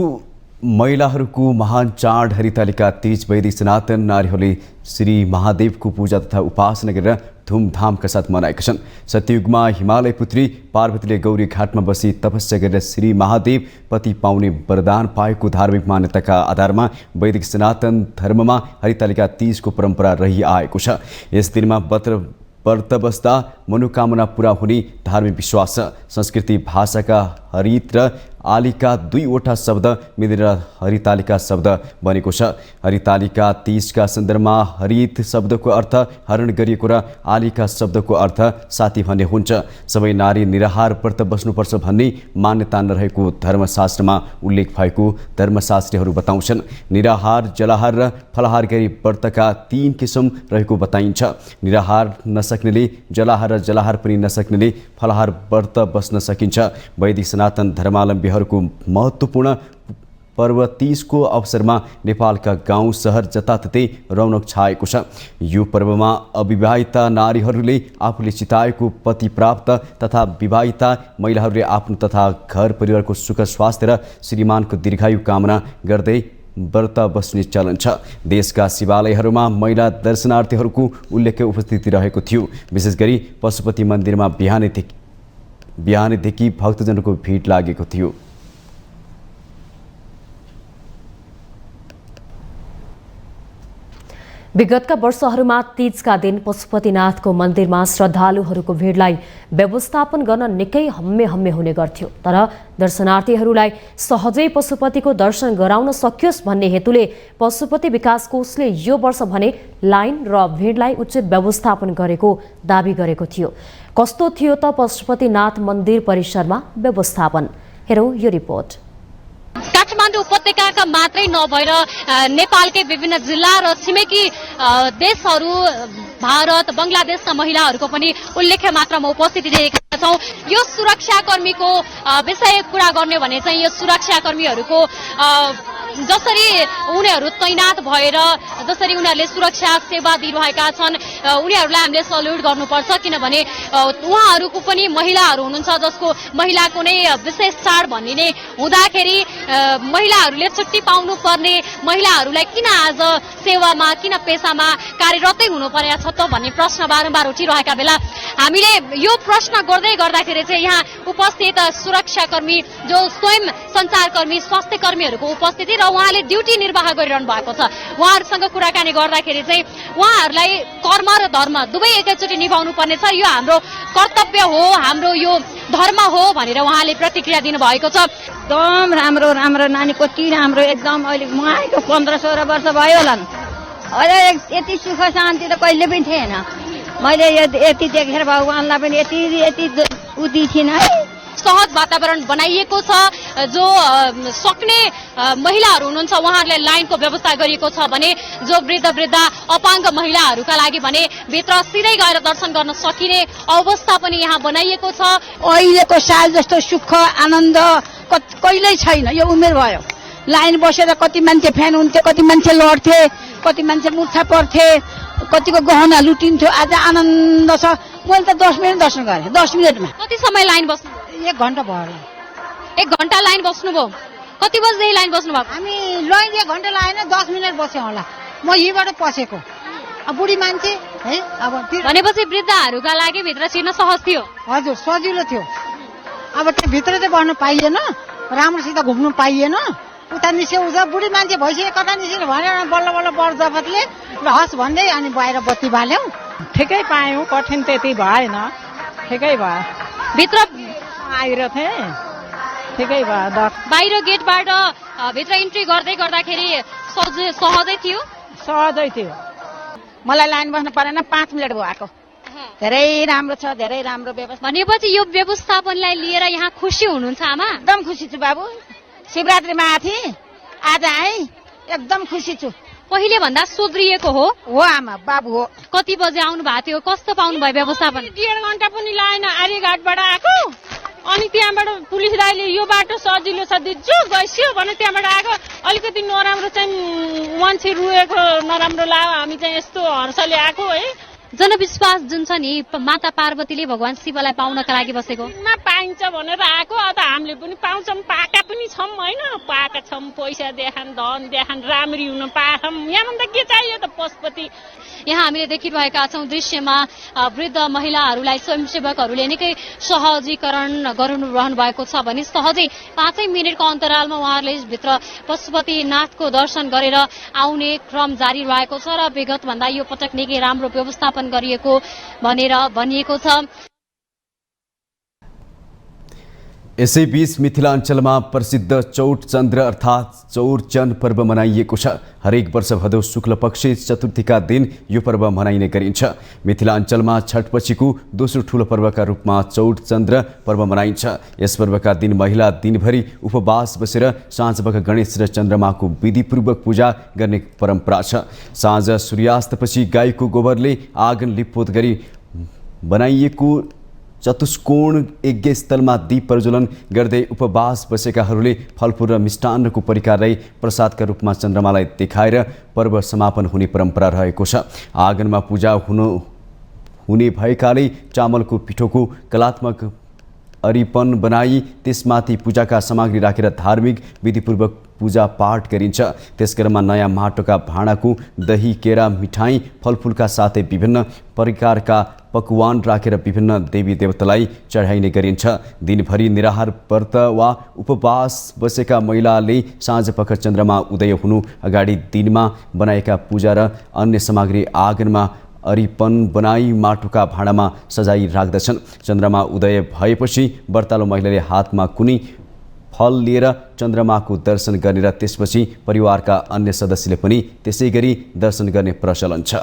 महिलाहरूको महान चाड हरितालिका तीज वैदिक सनातन नारीहरूले श्री महादेवको पूजा तथा उपासना गरेर धुमधामका साथ मनाएका छन्। सत्ययुगमा हिमालय पुत्री पार्वतीले गौरी घाटमा बसी तपस्या गरेर श्री महादेव पति पाउने वरदान पाएको धार्मिक मान्यताका आधारमा वैदिक सनातन धर्ममा हरितालिका तीजको परम्परा रहिआएको छ। यस दिनमा व्रत बस्दा मनोकामना पूरा हुने धार्मिक विश्वास छ। संस्कृति भाषाका हरित र आलिका दुईवटा शब्द मिलेर हरितालिका शब्द बनेको छ। हरितालिका तीजका सन्दर्भमा हरित शब्दको अर्थ हरण गरिएको र आलिका शब्दको अर्थ साथी भन्ने हुन्छ। सबै नारी निराहार व्रत बस्नुपर्छ भन्ने मान्यता नरहेको धर्मशास्त्रमा उल्लेख भएको धर्मशास्त्रीहरू बताउँछन्। निराहार, जलाहार र फलाहार गरी व्रतका 3 किसिम रहेको बताइन्छ। निराहार नसक्नेले जलाहार र जलाहार पनि नसक्नेले फलाहार व्रत बस्न सकिन्छ। वैदिक सनातन धर्मावलम्बीहरूको महत्त्वपूर्ण पर्व तीजको अवसरमा नेपालका गाउँ सहर जताततै रौनक छाएको छ। यो पर्वमा अविवाहिता नारीहरूले आफूले चिताएको पति प्राप्त तथा विवाहिता महिलाहरूले आफ्नो तथा घर परिवारको सुख स्वास्थ्य र श्रीमानको दीर्घायु कामना गर्दै व्रत बस्ने चलन छ। देशका शिवालयहरूमा महिला दर्शनार्थीहरूको उल्लेख्य उपस्थिति रहेको थियो। विशेष गरी पशुपति मन्दिरमा बिहानदेखि भक्तजनको भिड लागेको थियो। विगतका वर्षहरूमा तीजका दिन पशुपतिनाथको मन्दिरमा श्रद्धालुहरूको भिडलाई व्यवस्थापन गर्न निकै हम्मे हुने गर्थ्यो। तर दर्शनार्थीहरूलाई सहजै पशुपतिको दर्शन गराउन सकियोस् भन्ने हेतुले पशुपति विकास कोषले यो वर्ष भने लाइन र भिडलाई उचित व्यवस्थापन गरेको दाबी गरेको थियो। कस्तो थियो त पशुपतिनाथ मन्दिर परिसरमा व्यवस्थापन? हेरौँ यो रिपोर्ट। काठमाडौँ उपत्यकाका मात्रै नभएर नेपालकै विभिन्न जिल्ला र छिमेकी देशहरू भारत बंगलादेशका महिलाहरूको पनि उल्लेख्य मात्रामा उपस्थिति देखेका छौं। यो सुरक्षाकर्मीको विषय कुरा गर्ने भने चाहिँ यो सुरक्षाकर्मीहरूको जसरी उनीहरू तैनात भएर जसरी उनीहरूले सुरक्षा सेवा दिइरहेका छन् उनीहरूलाई हामीले सल्युट गर्नुपर्छ। किनभने उहाँहरूको पनि महिलाहरू हुनुहुन्छ जसको महिलाको नै विशेष चाड भन्ने नै हुँदाखेरि महिलाहरूले छुट्टी पाउनु पर्ने महिलाहरूलाई किन आज सेवामा किन पेसामा कार्यरतै हुनु परेको छ त भन्ने प्रश्न बारम्बार उठिरहेका बेला हामीले यो प्रश्न गर्दाखेरि चाहिँ यहाँ उपस्थित सुरक्षाकर्मी जो स्वयं सञ्चारकर्मी स्वास्थ्य कर्मीहरूको उपस्थिति र उहाँले ड्युटी निर्वाह गरिरहनु भएको छ उहाँहरूसँग कुराकानी गर्दाखेरि चाहिँ उहाँहरूलाई कर्म र धर्म दुवै एकैचोटि निभाउनु पर्ने छ। यो हाम्रो कर्तव्य हो, हाम्रो यो धर्म हो भनेर उहाँले प्रतिक्रिया दिनुभएको छ। एकदम राम्रो नानी कति राम्रो एकदम अहिले म आएको 15-16 वर्ष भयो होला अहिले यति सुख शान्ति त कहिले पनि थिएन। मैले यति देखेर भगवानलाई पनि यति उति थिएन है। सहज वातावरण बनाइएको छ। जो सक्ने महिलाहरू हुनुहुन्छ उहाँहरूले लाइनको व्यवस्था गरिएको छ भने जो वृद्ध अपाङ्ग महिलाहरूका लागि भने भित्र सिधै गएर दर्शन गर्न सकिने अवस्था पनि यहाँ बनाइएको छ। अहिलेको साल जस्तो सुख आनन्द कहिल्यै छैन। यो उमेर भयो लाइन बसेर कति मान्छे फ्यान हुन्थ्यो, कति मान्छे लड्थे, कति मान्छे मुर्छा पर्थे, कतिको गहना लुटिन्थ्यो। आज आनन्द छ। मैले त 10 मिनट दर्शन गरेँ 10 मिनटमा। कति समय लाइन बस्नु? 1 घण्टा भयो। 1 घण्टा लाइन बस्नुभयो? कति बजेदेखि लाइन बस्नु भएको? हामी लाइन 1 घण्टा लाएन 10 मिनट बस्यो होला। म यहीँबाट पसेको। अब बुढी मान्छे है अब भनेपछि वृद्धहरूका लागि भित्र छिर्न सहज थियो? हजुर सजिलो थियो। अब त्यो भित्र चाहिँ बस्नु पाइएन, राम्रोसित घुम्नु पाइएन। उता निस्क्यो उता बुढी मान्छे भइसक्यो कता निस्क्यो भनेर बल्ल बर्जपतले ल हस् भन्दै अनि बाहिर बत्ती बाल्यौँ। ठिकै पायौँ, कठिन त्यति भएन, ठिकै भयो। भित्र आइरहेको थिएँ, ठिकै भयो। बाहिर गेटबाट भित्र इन्ट्री गर्दाखेरि सहजै थियो? सहजै थियो। मलाई लाइन बस्नु परेन 5 मिनट भयो आएको। धेरै राम्रो छ, धेरै राम्रो व्यवस्था। भनेपछि यो व्यवस्थापनलाई लिएर यहाँ खुसी हुनुहुन्छ आमा? एकदम खुसी छु बाबु। शिवरात्रिमा आएको थिएँ, आज आएँ, एकदम खुसी छु। पहिले भन्दा सुध्रिएको हो? हो आमा बाबु हो। कति बजे आउनु भएको थियो? कस्तो पाउनु भयो व्यवस्थापन? 1.5 घण्टा पनि लाइन आर्यघाटबाट आएको अनि त्यहाँबाट पुलिस दाइले यो बाटो सजिलो छ दिन्छु गइस्यो भने त्यहाँबाट आएको। अलिकति नराम्रो चाहिँ मान्छे रुएको नराम्रो लाग्यो। हामी चाहिँ यस्तो हर्षले आएको है। जनविश्वास जुन छ नि माता पार्वतीले भगवान शिवलाई पाउनका लागि बसेको पाइन्छ भनेर आएको अब हामीले पनि पाउँछौँ पाएका पनि छौँ होइन पाएका छौँ पैसा देखान धन देखान राम्ररी हुन पाएछौँ यहाँभन्दा के चाहियो त पशुपति। यहाँ हामीले देखिरहेका छौँ दृश्यमा वृद्ध महिलाहरूलाई स्वयंसेवकहरूले निकै सहजीकरण गरिरहनु भएको छ भने सहजै 5 मिनटको अन्तरालमा उहाँहरूले भित्र पशुपतिनाथको दर्शन गरेर आउने क्रम जारी रहेको छ र विगतभन्दा यो पटक निकै राम्रो व्यवस्थापन गरिएको भनेर भनिएको छ। यसैबीच मिथिलाञ्चलमा प्रसिद्ध चौट चन्द्र अर्थात् चौरचन पर्व मनाइएको छ। हरेक वर्ष भदौ शुक्ल पक्ष चतुर्थीका दिन यो पर्व मनाइने गरिन्छ। मिथिलाञ्चलमा छठपछिको दोस्रो ठूलो पर्वका रूपमा चौट चन्द्र पर्व मनाइन्छ। यस पर्वका दिन महिला दिनभरि उपवास बसेर साँझपख गणेश र चन्द्रमाको विधिपूर्वक पूजा गर्ने परम्परा छ। साँझ सूर्यास्तपछि गाईको गोबरले आँगन लिपपोत गरी बनाइएको चतुष्कोण यज्ञस्थलमा दीप प्रज्वलन गर्दै उपवास बसेकाहरूले फलफुल र मिष्टान्नको परिकार ल्याई प्रसादका रूपमा चन्द्रमालाई देखाएर पर्व समापन हुने परम्परा रहेको छ। आँगनमा पूजा हुने भएकाले चामलको पिठोको कलात्मक अरिपन बनाई त्यसमाथि पूजाका सामग्री राखेर धार्मिक विधिपूर्वक पूजा पाठ गरिन्छ। त्यसक्रममा नयाँ माटोका भाँडाको दही केरा मिठाई फलफुलका साथै विभिन्न प्रकारका पकवान राखेर विभिन्न देवी देवतालाई चढाइने गरिन्छ। दिनभरि निराहार व्रत वा उपवास बसेका महिलाले साँझपख चन्द्रमा उदय हुनु अगाडि दिनमा बनाएका पूजा र अन्य सामग्री आँगनमा अरिपन बनाई माटोका भाँडामा सजाई राख्दछन्। चन्द्रमा उदय भएपछि व्रतालु महिलाले हातमा कुनै फल लिएर चन्द्रमाको दर्शन गर्ने र त्यसपछि परिवारका अन्य सदस्यले पनि त्यसै गरी दर्शन गर्ने प्रचलन छ।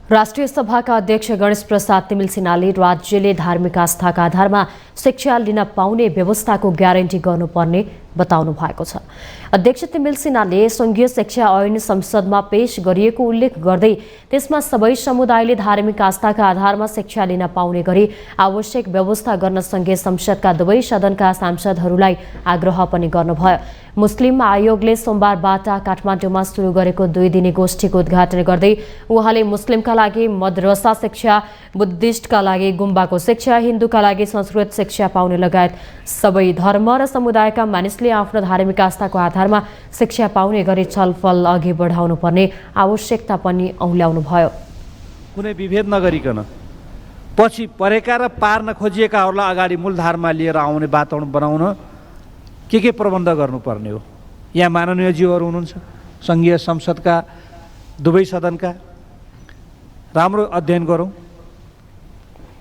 राष्ट्रिय सभाका अध्यक्ष गणेश प्रसाद तिमिल सिन्हाले राज्यले धार्मिक आस्थाका आधारमा शिक्षा लिन पाउने व्यवस्थाको ग्यारेन्टी गर्नुपर्ने बताउनु भएको छ। अध्यक्ष तिमिल सिन्हाले संघीय शिक्षा ऐन संसदमा पेश गरिएको उल्लेख गर्दै त्यसमा सबै समुदायले धार्मिक आस्थाका आधारमा शिक्षा लिन पाउने गरी आवश्यक व्यवस्था गर्न संघीय संसदका दुवै सदनका सांसदहरूलाई आग्रह पनि गर्नुभयो। मुस्लिम आयोगले सोमबारबाट काठमाडौँमा सुरु गरेको 2 दिने गोष्ठीको उद्घाटन गर्दै उहाँले मुस्लिमका लागि मद्रसा शिक्षा, बुद्धिस्टका लागि गुम्बाको शिक्षा, हिन्दूका लागि संस्कृत शिक्षा पाउने लगायत सबै धर्म र समुदायका मानिसले आफ्नो धार्मिक आस्थाको आधारमा शिक्षा पाउने गरी छलफल अघि बढाउनु पर्ने आवश्यकता पनि औल्याउनुभयो। कुनै विभेद नगरिकन पछि परेका र पार्न खोजिएकाहरूलाई अगाडि मूलधारमा लिएर आउने वातावरण बनाउन के प्रबन्ध गर्नुपर्ने हो। यहाँ माननीय ज्यूहरू हुनुहुन्छ, संघीय संसदका दुवै सदनका, राम्रो अध्ययन गरौँ,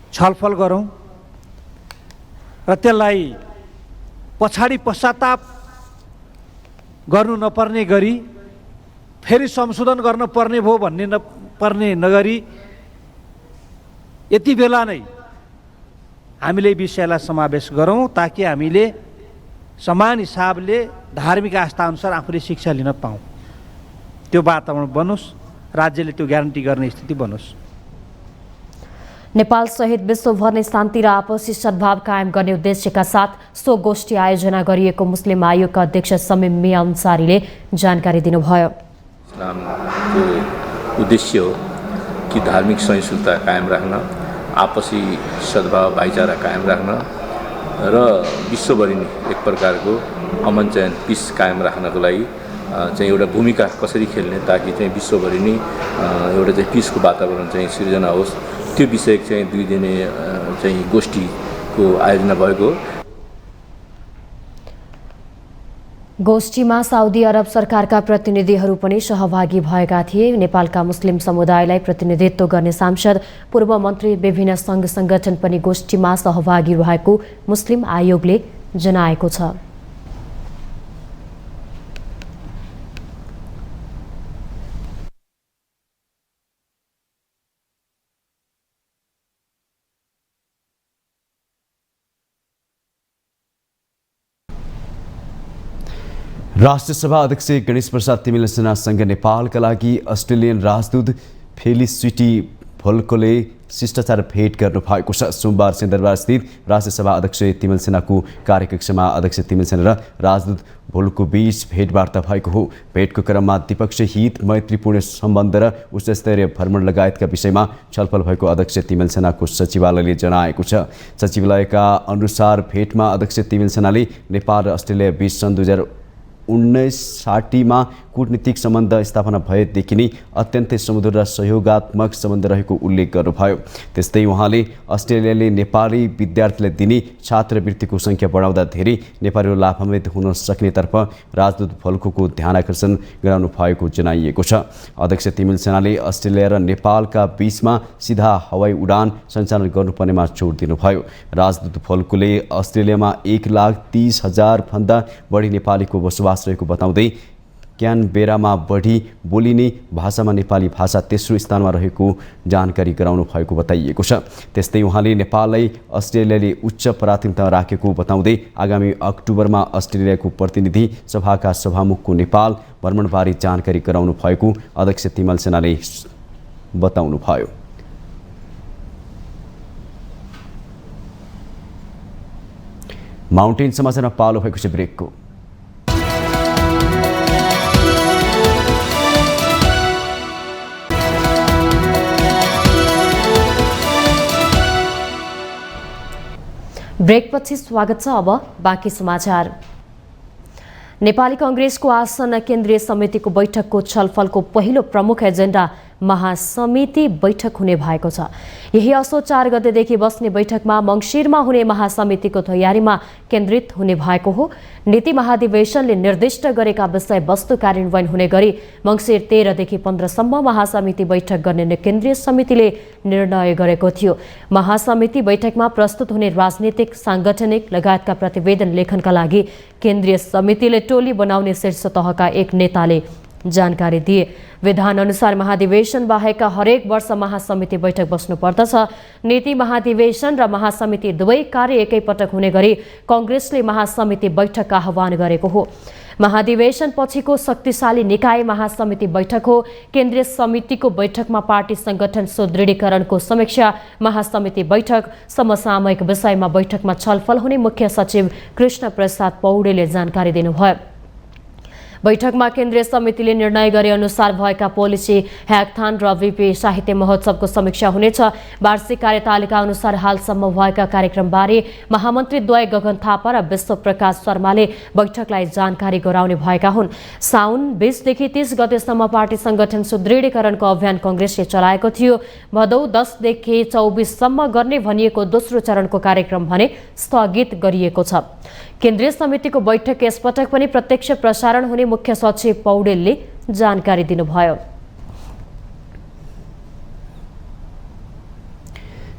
छलफल गरौँ र त्यसलाई पछाडि पश्चाताप गर्नु नपर्ने गरी फेरि संशोधन गर्न पर्ने भयो भन्ने नपर्ने नगरी यति बेला नै हामीले विषयलाई समावेश गरौँ ताकि हामीले समान हिसाबले धार्मिक आस्था अनुसार आफूले शिक्षा लिन पाऊँ। त्यो वातावरण बनोस्, राज्यले त्यो ग्यारेन्टी गर्ने स्थिति बनोस्। नेपाल सहित विश्वभर नै शान्ति र आपसी सद्भाव कायम गर्ने उद्देश्यका साथ सो गोष्ठी आयोजना गरिएको मुस्लिम आयोगका अध्यक्ष समीम मिया अन्सारीले जानकारी दिनुभयो। इस्लामको उद्देश्य हो कि धार्मिक सहिष्णुता कायम राख्न, आपसी सद्भाव भाइचारा कायम राख्न र विश्वभरि नै एक प्रकारको अमन चयन पिस कायम राख्नको लागि चाहिँ एउटा भूमिका कसरी खेल्ने ताकि चाहिँ विश्वभरि नै एउटा चाहिँ पिसको वातावरण चाहिँ सिर्जना होस्, त्यो विषय चाहिँ 2 दिने चाहिँ गोष्ठीको आयोजना भएको। गोष्ठीमा साउदी अरब सरकारका प्रतिनिधिहरू पनि सहभागी भएका थिए। नेपालका मुस्लिम समुदायलाई प्रतिनिधित्व गर्ने सांसद, पूर्व मन्त्री, विभिन्न सङ्घ संगठन पनि गोष्ठीमा सहभागी रहेको मुस्लिम आयोगले जनाएको छ। राष्ट्रिय सभा अध्यक्ष गणेश प्रसाद तिमिल सिन्हासँग नेपालका लागि अस्ट्रेलियन राजदूत फेलिसिटी भोल्कोले शिष्टाचार भेट गर्नु भएको छ। सोमबार सिंहदरबार स्थित राष्ट्रिय सभा अध्यक्ष तिमल सेनाको कार्यकक्षमा अध्यक्ष तिमल सेना र राजदूत भोल्को बीच भेटवार्ता भएको हो। भेटको क्रममा द्विपक्षीय हित, मैत्रीपूर्ण सम्बन्ध र उच्चस्तरीय भ्रमण लगायतका विषयमा छलफल भएको अध्यक्ष तिमल सेनाको सचिवालयले जनाएको छ। सचिवालयका अनुसार भेटमा अध्यक्ष तिमल सेनाले नेपाल र अस्ट्रेलिया बीच सन् 2019-60मा कूटनीतिक सम्बन्ध स्थापना भएदेखि नै अत्यन्तै सुमधुर र सहयोगात्मक सम्बन्ध रहेको उल्लेख गर्नुभयो। त्यस्तै उहाँले अस्ट्रेलियाले नेपाली विद्यार्थीलाई दिने छात्रवृत्तिको सङ्ख्या बढाउँदा धेरै नेपालीहरू लाभान्वित हुन सक्नेतर्फ राजदूत भोल्कोको ध्यान आकर्षण गराउनु भएको जनाइएको छ। अध्यक्ष तिमल सेनाले अस्ट्रेलिया र नेपालका बीचमा सिधा हवाई उडान सञ्चालन गर्नुपर्नेमा जोड दिनुभयो। राजदूत भोल्कोले अस्ट्रेलियामा 1,30,000 भन्दा बढी नेपालीको बसोबास रहेको बताउँदै क्यानबेरामा बढी बोलिने भाषामा नेपाली भाषा तेस्रो स्थानमा रहेको जानकारी गराउनु भएको बताइएको छ। त्यस्तै उहाँले नेपाललाई अस्ट्रेलियाले उच्च प्राथमिकता राखेको बताउँदै आगामी अक्टोबरमा अस्ट्रेलियाको प्रतिनिधि सभाका सभामुखको नेपाल भ्रमणबारे जानकारी गराउनु भएको अध्यक्ष तिमल सेनाले बताउनुभयो। माउन्टेन समाचारमा पालो भएको छ ब्रेकको। ब्रेकपछि स्वागत छ। अब बाँकी समाचार। नेपाली कांग्रेसको आसन्न केन्द्रीय समितिको बैठकको छलफलको पहिलो प्रमुख एजेन्डा महासमिति बैठक हुने भएको छ। यही असोज 4 गतेदेखि बस्ने बैठकमा मङ्सिरमा हुने महासमितिको तयारीमा केन्द्रित हुने भएको हो। नीति महाधिवेशनले निर्दिष्ट गरेका विषयवस्तु कार्यान्वयन हुने गरी मङ्सिर 13 देखि 15 सम्म महासमिति बैठक गर्ने केन्द्रीय समितिले निर्णय गरेको थियो। महासमिति बैठकमा प्रस्तुत हुने राजनीतिक, सांगठनिक लगायतका प्रतिवेदन लेखनका लागि केन्द्रीय समितिले टोली बनाउने शीर्ष तहका एक नेताले जानकारी दिए। विधान अनुसार महाधिवेशन बाहेक हरेक वर्ष महासमिति बैठक बस्नुपर्दछ। नीति महाधिवेशन र महासमिति दुवै कार्य एकैपटक हुने गरी कांग्रेसले महासमिति बैठक आह्वान गरेको हो। महाधिवेशन पछिको शक्तिशाली निकाय महासमिति बैठक हो। केन्द्रीय समितिको बैठकमा पार्टी संगठन सुदृढीकरणको समीक्षा, महासमिति बैठक, समसामयिक विषयमा बैठकमा छलफल हुने मुख्य सचिव कृष्ण प्रसाद पौडेलले जानकारी दिनुभयो। बैठकमा केन्द्रीय समितिले निर्णय गरे अनुसार भएका पोलिसी, ह्याकथान र विपी साहित्य महोत्सवको समीक्षा हुनेछ। वार्षिक कार्यतालिका अनुसार हालसम्म भएका कार्यक्रमबारे महामन्त्री द्वय गगन थापा र विश्व प्रकाश शर्माले बैठकलाई जानकारी गराउने भएका हुन्। साउन 20 देखि 30 गतेसम्म पार्टी संगठन सुदृढीकरणको अभियान कांग्रेसले चलाएको थियो। भदौ 10 देखि 24 सम्म गर्ने भनिएको दोस्रो चरणको कार्यक्रम भने स्थगित गरिएको छ। केन्द्रीय समितिको बैठक यसपटक पनि प्रत्यक्ष प्रसारण हुने मुख्य सचिव पौडेलले जानकारी दिनुभयो।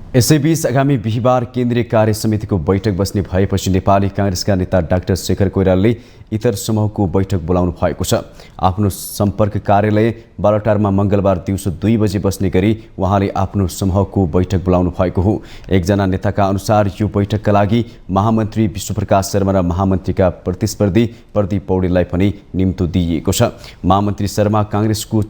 यसैबीच आगामी बिहिबार केन्द्रीय कार्य समितिको बैठक बस्ने भएपछि नेपाली कांग्रेसका नेता डाक्टर शेखर कोइरालाले इतर समूहको बैठक बोलाउनु भएको छ। आफ्नो सम्पर्क कार्यालय बालटारमा मंगलबार दिउँसो 2 बजे बस्ने गरी उहाँले आफ्नो समूहको बैठक बोलाउनु भएको हो। एकजना नेताका अनुसार यो बैठकका लागि महामन्त्री विश्वप्रकाश शर्मा र महामन्त्रीका प्रतिस्पर्धी प्रदीप पौडेललाई पनि निम्तो दिइएको छ। महामन्त्री शर्मा कांग्रेसको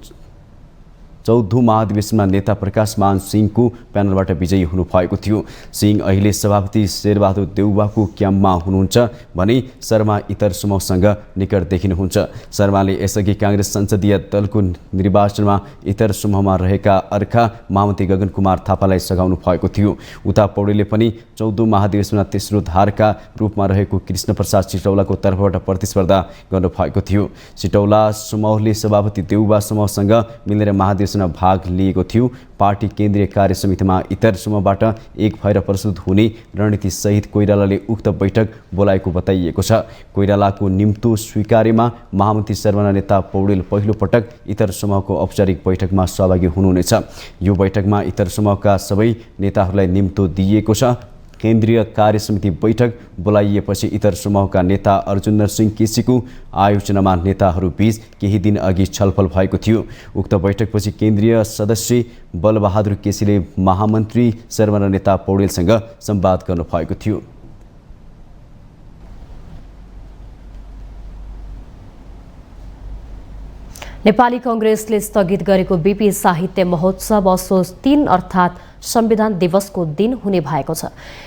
14औं महाधिवेशनमा नेता प्रकाश मान सिंहको प्यानलबाट विजयी हुनुभएको थियो। सिंह अहिले सभापति शेरबहादुर देउवाको क्याम्पमा हुनुहुन्छ भने शर्मा इतर समूहसँग निकट देखिनुहुन्छ। शर्माले यसअघि कांग्रेस संसदीय दलको निर्वाचनमा इतर समूहमा रहेका अर्का महामन्त्री गगन कुमार थापालाई सघाउनु भएको थियो। उता पौडेलले पनि 14औं महाधिवेशनमा तेस्रो धारका रूपमा रहेको कृष्ण प्रसाद सिटौलाको तर्फबाट प्रतिस्पर्धा गर्नुभएको थियो। सिटौला समूहले सभापति देउवा समूहसँग मिलेर महाधिवेशन भाग लिएको थियो। पार्टी केन्द्रीय कार्य समितिमा इतर समूहबाट एक भएर प्रस्तुत हुने रणनीति सहित कोइरालाले उक्त बैठक बोलाएको बताइएको छ। कोइरालाको निम्तो स्वीकारेमा महामन्त्री शर्मा र नेता पौडेल पहिलो पटक इतर समूहको औपचारिक बैठकमा सहभागी हुनुहुनेछ। यो बैठकमा इतर समूहका सबै नेताहरूलाई निम्तो दिइएको छ। केन्द्रीय कार्य समिति बैठक बोलाइएपछि इतर समूहका नेता अर्जुन नरसिंह केसीको आयोजनामा नेताहरूबीच केही दिन अघि छलफल भएको थियो। उक्त बैठकपछि केन्द्रीय सदस्य बलबहादुर केसीले महामन्त्री शर्मा र नेता पौडेलसँग संवाद गर्नुभएको थियो। नेपाली कांग्रेसले स्थगित गरेको बीपी साहित्य महोत्सव असोज 3 अर्थात् संविधान दिवसको दिन हुने भएको छ।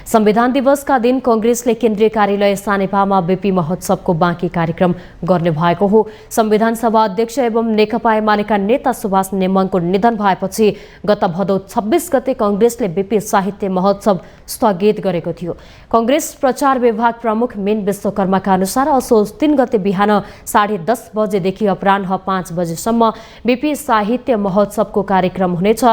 संविधान दिवसका दिन कांग्रेसले केन्द्रीय कार्यालय सानेपामा बीपी महोत्सवको बाँकी कार्यक्रम गर्ने भएको हो। संविधान सभा अध्यक्ष एवं नेकपा एमालेका नेता सुभाष नेमाङको निधन भएपछि गत भदौ 26 गते कांग्रेसले बीपी साहित्य महोत्सव स्थगित गरेको थियो। कांग्रेस प्रचार विभाग प्रमुख मीन विश्वकर्माका अनुसार असोज 3 गते बिहान 10:30 बजेदेखि अपराह्न 5 बजेसम्म बीपी साहित्य महोत्सवको कार्यक्रम हुनेछ।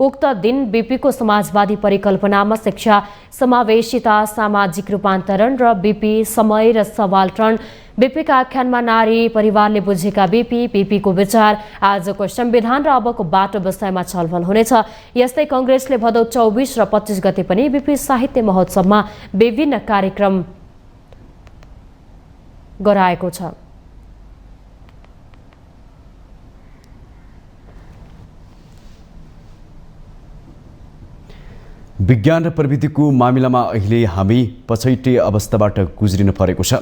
उक्त दिन बीपीको समाजवादी परिकल्पनामा शिक्षा, समावेशिता, सामाजिक रूपान्तरण र बीपी समय र सवालटर्न, बीपीका आख्यानमा नारी परिवारले बुझेका बीपीको विचार, आजको संविधान र अबको बाटो विषयमा छलफल हुनेछ। यस्तै कांग्रेसले भदौ 24 र 25 गते पनि बीपी साहित्य महोत्सवमा विभिन्न कार्यक्रम गराएको छ। विज्ञान र प्रविधिको मामिलामा अहिले हामी पछैटे अवस्थाबाट गुज्रिनु परेको छ,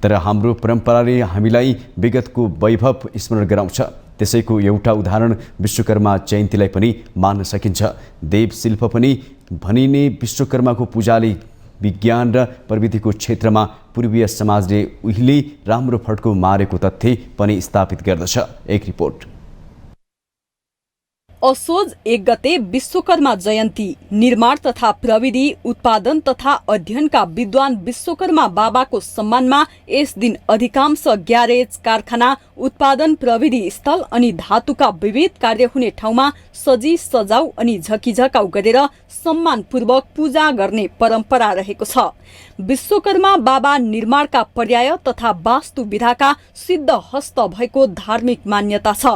तर हाम्रो परम्पराले हामीलाई विगतको वैभव स्मरण गराउँछ। त्यसैको एउटा उदाहरण विश्वकर्मा जयन्तीलाई पनि मान्न सकिन्छ। देवशिल्प पनि भनिने विश्वकर्माको पूजाले विज्ञान र प्रविधिको क्षेत्रमा पूर्वीय समाजले उहिले राम्रो फड्को मारेको तथ्य पनि स्थापित गर्दछ। एक रिपोर्ट। असोज 1 गते विश्वकर्मा जयन्ती। निर्माण तथा प्रविधि उत्पादन तथा अध्ययनका विद्वान विश्वकर्मा बाबाको सम्मानमा यस दिन अधिकांश ग्यारेज, कारखाना, उत्पादन प्रविधि स्थल अनि धातुका विविध कार्य हुने ठाउँमा सजी सजाउ अनि झकिझकाउ गरेर सम्मानपूर्वक पूजा गर्ने परम्परा रहेको छ। विश्वकर्मा बाबा निर्माणका पर्याय तथा वास्तु विधाका सिद्ध हस्त भएको धार्मिक मान्यता छ।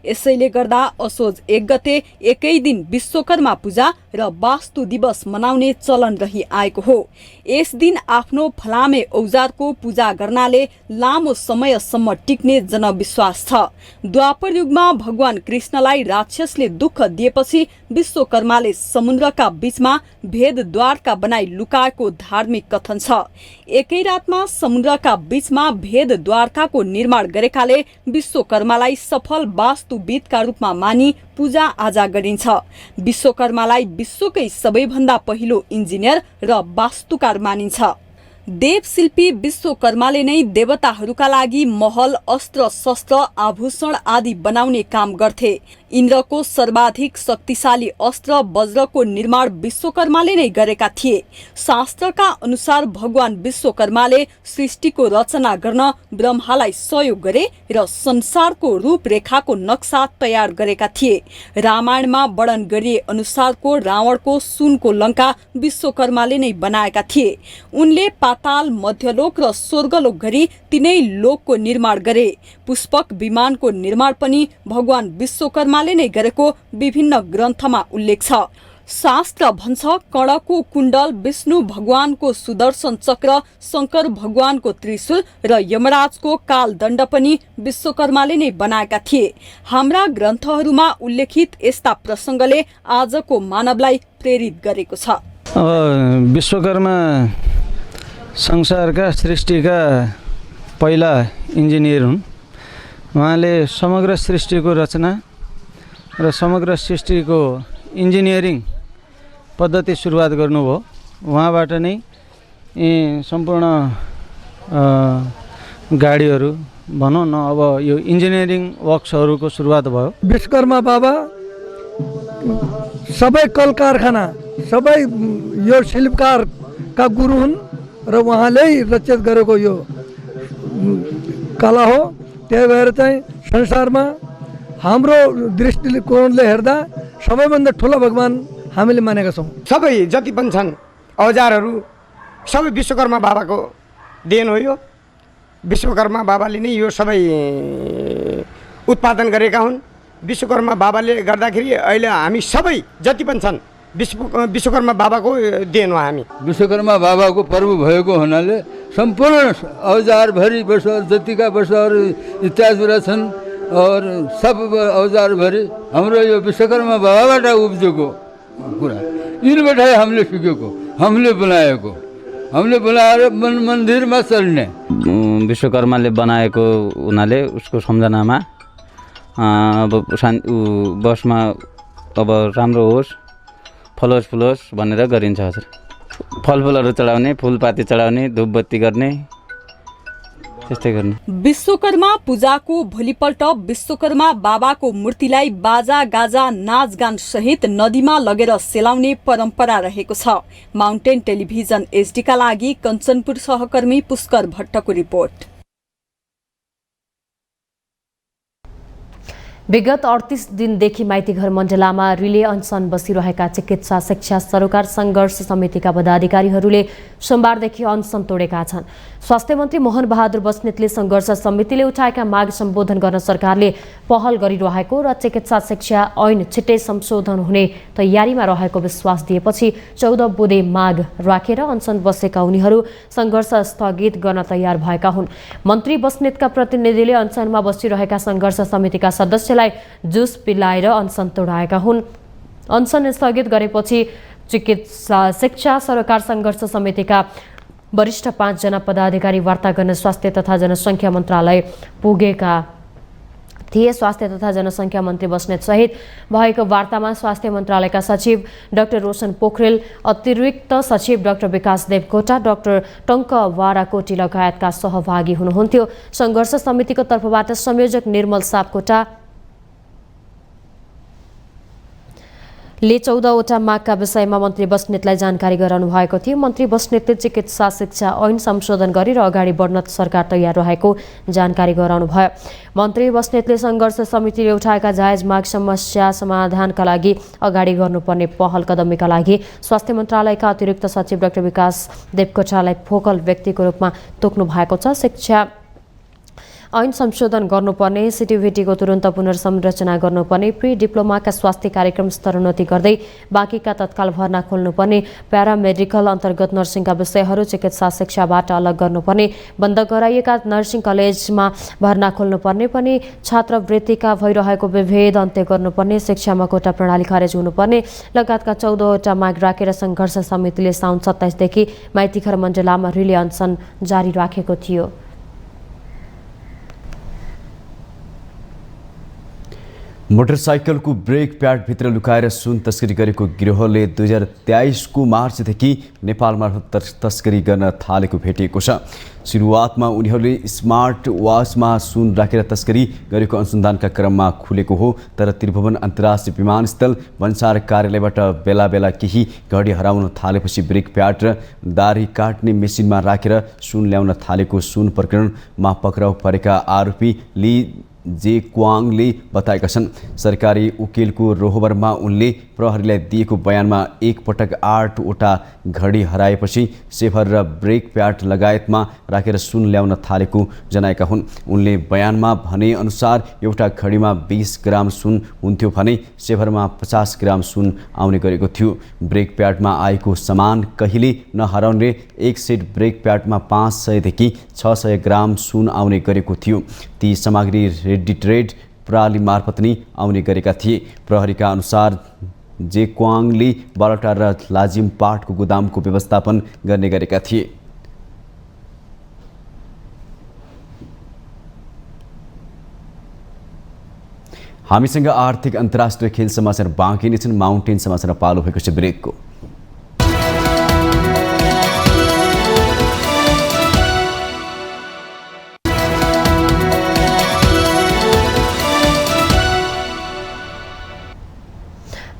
यसैले गर्दा असोज 1 गते एकै दिन विश्वकर्मा पूजा र वास्तु दिवस मनाउने चलन रही आएको हो। यस दिन आफ्नो फलामे औजारको पूजा गर्नाले लामो समयसम्म टिक्ने जनविश्वास छ। द्वापर युगमा भगवान कृष्णलाई राक्षसले दुःख दिएपछि विश्वकर्माले समुद्रका बीचमा भेदद्वारका बनाई लुकाएको धार्मिक कथन छ। एकै रातमा समुद्रका बीचमा भेदद्वारकाको निर्माण गरेकाले विश्वकर्मालाई सफल वास्तुविदका रूपमा मानी पूजा आजा गरिन्छ। विश्वकर्मालाई विश्वकै सबैभन्दा पहिलो इन्जिनियर र वास्तुकार मानिन्छ। देवशिल्पी विश्वकर्माले नै देवताहरूका लागि महल, अस्त्र शस्त्र, आभूषण आदि बनाउने काम गर्थे। इन्द्रको सर्वाधिक शक्तिशाली अस्त्र वज्रको निर्माण विश्वकर्माले नै गरेका थिए। शास्त्रका अनुसार भगवान विश्वकर्माले सृष्टिको रचना गर्न ब्रह्मालाई सहयोग गरे र संसारको रूपरेखाको नक्सा तयार गरेका थिए। रामायणमा वर्णन गरिए अनुसारको रावणको सुनको लङ्का विश्वकर्माले नै बनाएका थिए। उनले पाताल, मध्यलोक र स्वर्गलोक गरी तीनै लोकको निर्माण गरे। पुष्पक विमानको निर्माण पनि भगवान विश्वकर्माले नै गरेको विभिन्न ग्रन्थमा उल्लेख छ। शास्त्र भन्छ कर्णको कुण्डल, विष्णु भगवानको सुदर्शन चक्र, शंकर भगवानको त्रिशूल र यमराजको कालदण्ड पनि विश्वकर्माले नै बनाएका थिए। हाम्रा ग्रन्थहरूमा उल्लेखित यस्ता प्रसङ्गले आजको मानवलाई प्रेरित गरेको छ। विश्वकर्मा संसारका सृष्टिका पहिला इन्जिनियर हुन्। उहाँले समग्र सृष्टिको रचना र समग्र सृष्टिको इन्जिनियरिङ पद्धति सुरुवात गर्नुभयो। उहाँबाट नै सम्पूर्ण गाडीहरू भनौँ न, अब यो इन्जिनियरिङ वर्क्सहरूको सुरुवात भयो। विश्वकर्मा बाबा सबै कल कारखाना, सबै यो शिल्पकारका गुरु हुन् र उहाँले रचित गरेको यो कला हो। त्यही भएर चाहिँ संसारमा हाम्रो दृष्टिकोणले हेर्दा सबैभन्दा ठुलो भगवान हामीले मानेका छौँ। सबै जति पनि छन् औजारहरू सबै विश्वकर्मा बाबाको देन हो। यो विश्वकर्मा बाबाले नै यो सबै उत्पादन गरेका हुन्। विश्वकर्मा बाबाले गर्दाखेरि अहिले हामी सबै जति पनि छन् विश्वकर्मा बाबाको देन हो। हामी विश्वकर्मा बाबाको पर्व भएको हुनाले सम्पूर्ण औजारभरि जतिका वस्तुहरू इत्यादिहरू छन् और सब औजारभरि हाम्रो यो विश्वकर्मा बाबाबाट उब्जेको कुरा, यिनबाट हामीले सिकेको, हामीले बनाएको, हामीले बनाएर मन्दिरमा चल्ने। विश्वकर्माले बनाएको हुनाले उसको सम्झनामा अब बसमा अब राम्रो होस्, फलोस् भनेर गरिन्छ हजुर। फलफुलहरू चढाउने, फुलपाती चढाउने, धूपबत्ती गर्ने, त्यस्तै गर्ने। विश्वकर्मा पूजाको भोलिपल्ट विश्वकर्मा बाबाको मूर्तिलाई बाजा गाजा नाचगान सहित नदीमा लगेर सेलाउने परम्परा रहेको छ। माउन्टेन टेलिभिजन HD का लागि कञ्चनपुर सहकर्मी पुष्कर भट्टको रिपोर्ट। विगत 38 दिनदेखि माइतीघर मण्डलामा रिले अनसन बसिरहेका चिकित्सा शिक्षा सरोकार सङ्घर्ष समितिका पदाधिकारीहरूले सोमबारदेखि अनसन तोडेका छन्। स्वास्थ्य मन्त्री मोहन बहादुर बस्नेतले सङ्घर्ष समितिले उठाएका माग सम्बोधन गर्न सरकारले पहल गरिरहेको र चिकित्सा शिक्षा ऐन छिट्टै संशोधन हुने तयारीमा रहेको विश्वास दिएपछि 14 बुँदे माग राखेर अनसन बसेका उनीहरू सङ्घर्ष स्थगित गर्न तयार भएका हुन्। मन्त्री बस्नेतका प्रतिनिधिले अनसनमा बसिरहेका सङ्घर्ष समितिका सदस्यलाई जुस पिलाएर अनसन तोडाएका हुन्। अनसन स्थगित गरेपछि चिकित्सा शिक्षा सरोकार सङ्घर्ष समितिका वरिष्ठ 5 जना पदाधिकारी वार्ता गर्न स्वास्थ्य तथा जनसङ्ख्या मन्त्रालय पुगेका थिए। स्वास्थ्य तथा जनसङ्ख्या मन्त्री बस्नेत सहित भएको वार्तामा स्वास्थ्य मन्त्रालयका सचिव डाक्टर रोशन पोखरेल, अतिरिक्त सचिव डाक्टर विकास देवकोटा, डाक्टर टङ्क वाराकोटी लगायतका सहभागी हुनुहुन्थ्यो। सङ्घर्ष समितिको तर्फबाट संयोजक निर्मल सापकोटा ले 14वटा मागका विषयमा मन्त्री बस्नेतलाई जानकारी गराउनु भएको थियो। मन्त्री बस्नेतले चिकित्सा शिक्षा ऐन संशोधन गरेर अगाडि बढ्न सरकार तयार रहेको जानकारी गराउनु भयो। मन्त्री बस्नेतले सङ्घर्ष समितिले उठाएका जायज माग समस्या समाधानका लागि अगाडि गर्नुपर्ने पहल कदमीका लागि स्वास्थ्य मन्त्रालयका अतिरिक्त सचिव डाक्टर विकास देवकोटालाई फोकल व्यक्तिको रूपमा तोक्नु भएको छ। शिक्षा ऐन संशोधन गर्नुपर्ने, सिटिभिटीको तुरन्त पुनर्संरचना गर्नुपर्ने, प्री डिप्लोमाका स्वास्थ्य कार्यक्रम स्तरोन्नति गर्दै बाँकीका तत्काल भर्ना खोल्नुपर्ने, प्यारामेडिकल अन्तर्गत नर्सिङका विषयहरू चिकित्सा शिक्षाबाट अलग गर्नुपर्ने, बन्द गराइएका नर्सिङ कलेजमा भर्ना खोल्नुपर्ने पनि, छात्रवृत्तिका भइरहेको विभेद अन्त्य गर्नुपर्ने, शिक्षामा कोटा प्रणाली खारेज हुनुपर्ने लगायतका 14वटा माग राखेर सङ्घर्ष समितिले साउन 27 देखि माइतीघर मण्डलामा रिले अनसन जारी राखेको थियो। मोटरसाइकलको ब्रेक प्याडभित्र लुकाएर सुन तस्करी गरेको गिरोहले 2023को मार्चदेखि नेपालमार्फत तस्करी गर्न थालेको भेटिएको छ। सुरुवातमा उनीहरूले स्मार्ट वाचमा सुन राखेर तस्करी गरेको अनुसन्धानका क्रममा खुलेको हो। तर त्रिभुवन अन्तर्राष्ट्रिय विमानस्थल भन्सार कार्यालयबाट बेला बेला केही घडी हराउन थालेपछि ब्रेक प्याड र दारी काट्ने मेसिनमा राखेर सुन ल्याउन थालेको सुन प्रकरणमा पक्राउ परेका आरोपी ली जे क्वाङले बताएका छन्। सरकारी वकिलको रोहबरमा उनले प्रहरीलाई दिएको बयानमा एक पटक 8वटा घडी हराएपछि सेफर र ब्रेक प्याड लगायतमा राखेर सुन ल्याउन थालेको जनाएका हुन्। उनले बयानमा भने अनुसार एउटा घडीमा 20 ग्राम सुन हुन्थ्यो भने सेफरमा 50 ग्राम सुन आउने गरेको थियो। ब्रेक प्याडमा आएको सामान कहिले नहराउने एक सेट ब्रेक प्याडमा 500 देखि 600 ग्राम सुन आउने गरेको थियो। ती सामग्री रेडी ट्रेड प्रणाली मार्फत नै आउने गरेका थिए। प्रहरीका अनुसार जे क्वाङले बालटा र लाजिम पाटको गोदामको व्यवस्थापन गर्ने गरेका थिए। हामीसँग आर्थिक अन्तर्राष्ट्रिय खेल समाचार बाँकी नै छन्। माउन्टेन समाचार पालो भएको छ ब्रेकको।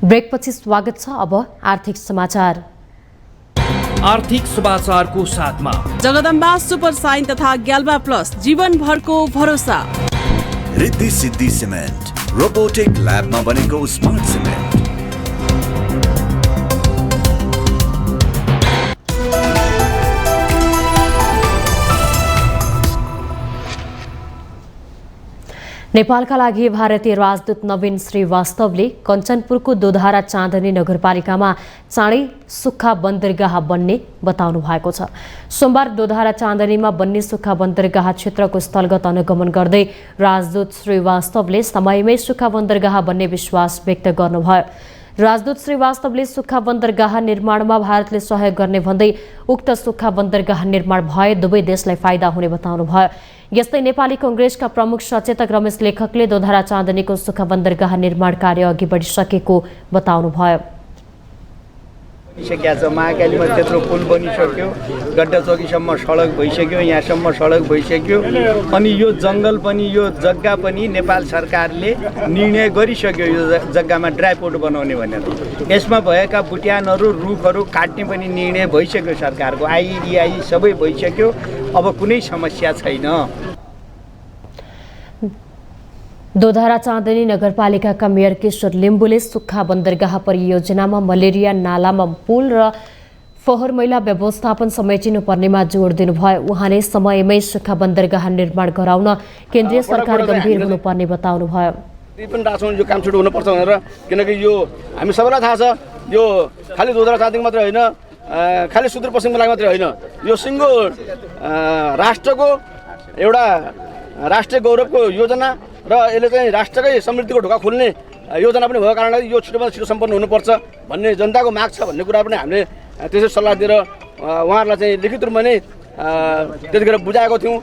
ब्रेकपछि स्वागत छ। अब आर्थिक समाचार। आर्थिक समाचारको साथमा जगदम्बा सुपर साइन तथा ग्याल्बा प्लस जीवनभरको भरोसा। रिद्धि सिद्धि सिमेन्ट रोबोटिक ल्याबमा बनेको स्मार्ट सिमेन्ट। नेपालका लागि भारतीय राजदूत नवीन श्रीवास्तवले कञ्चनपुरको दोधारा चाँदनी नगरपालिकामा चाँडै सुक्खा बन्दरगाह बन्ने बताउनु भएको छ। सोमबार दोधारा चाँदनीमा बन्ने सुक्खा बन्दरगाह क्षेत्रको स्थलगत अनुगमन गर्दै राजदूत श्रीवास्तवले समयमै सुक्खा बन्दरगाह बन्ने विश्वास व्यक्त गर्नुभयो। राजदूत श्रीवास्तवले सुक्खा बन्दरगाह निर्माणमा भारतले सहयोग गर्ने भन्दै उक्त सुक्खा बन्दरगाह निर्माण भए दुवै देशलाई फाइदा हुने बताउनु भयो। यस्तै नेपाली कांग्रेसका प्रमुख सचेतक रमेश लेखकले दोधारा चाँदनीको सुखा बन्दरगाह निर्माण कार्य अघि बढिसकेको बताउनुभयो। भइसकेको छ, महाकालीमा त्यत्रो पुल बनिसक्यो, गड्डा चौकीसम्म सडक भइसक्यो, यहाँसम्म सडक भइसक्यो। अनि यो जङ्गल पनि यो जग्गा पनि नेपाल सरकारले निर्णय गरिसक्यो यो जग्गामा ड्राई पोर्ट बनाउने भनेर। यसमा भएका बुट्यानहरू रुखहरू काट्ने पनि निर्णय भइसक्यो सरकारको, आइडिआई सबै भइसक्यो। अब कुनै समस्या छैन। दोधारा चाँदनी नगरपालिकाका मेयर किशोर लिम्बुले सुक्खा बन्दरगाह परियोजनामा मलेरिया नालामा पुल र फोहोर मैला व्यवस्थापन समेटिनु पर्नेमा जोड दिनुभयो। उहाँले समयमै सुक्खा बन्दरगाह निर्माण गराउन केन्द्रीय सरकार गम्भीर हुनुपर्ने बताउनुभयो। पनि राख्छौँ यो काम छिटो हुनुपर्छ भनेर, किनकि यो हामी सबैलाई थाहा छ, यो खालि दोधारा चाँदनी मात्रै होइन, खालि सुदूरपश्चिमको लागि मात्रै होइन, यो सिङ्गो राष्ट्रको एउटा राष्ट्रिय गौरवको योजना र यसले चाहिँ राष्ट्रकै समृद्धिको ढोका खोल्ने योजना पनि भएको कारणले यो छिटोभन्दा छिटो सम्पन्न हुनुपर्छ भन्ने जनताको माग छ भन्ने कुरा पनि हामीले त्यसै सल्लाह दिएर उहाँहरूलाई चाहिँ लिखित रूपमा नै त्यतिखेर बुझाएको थियौँ।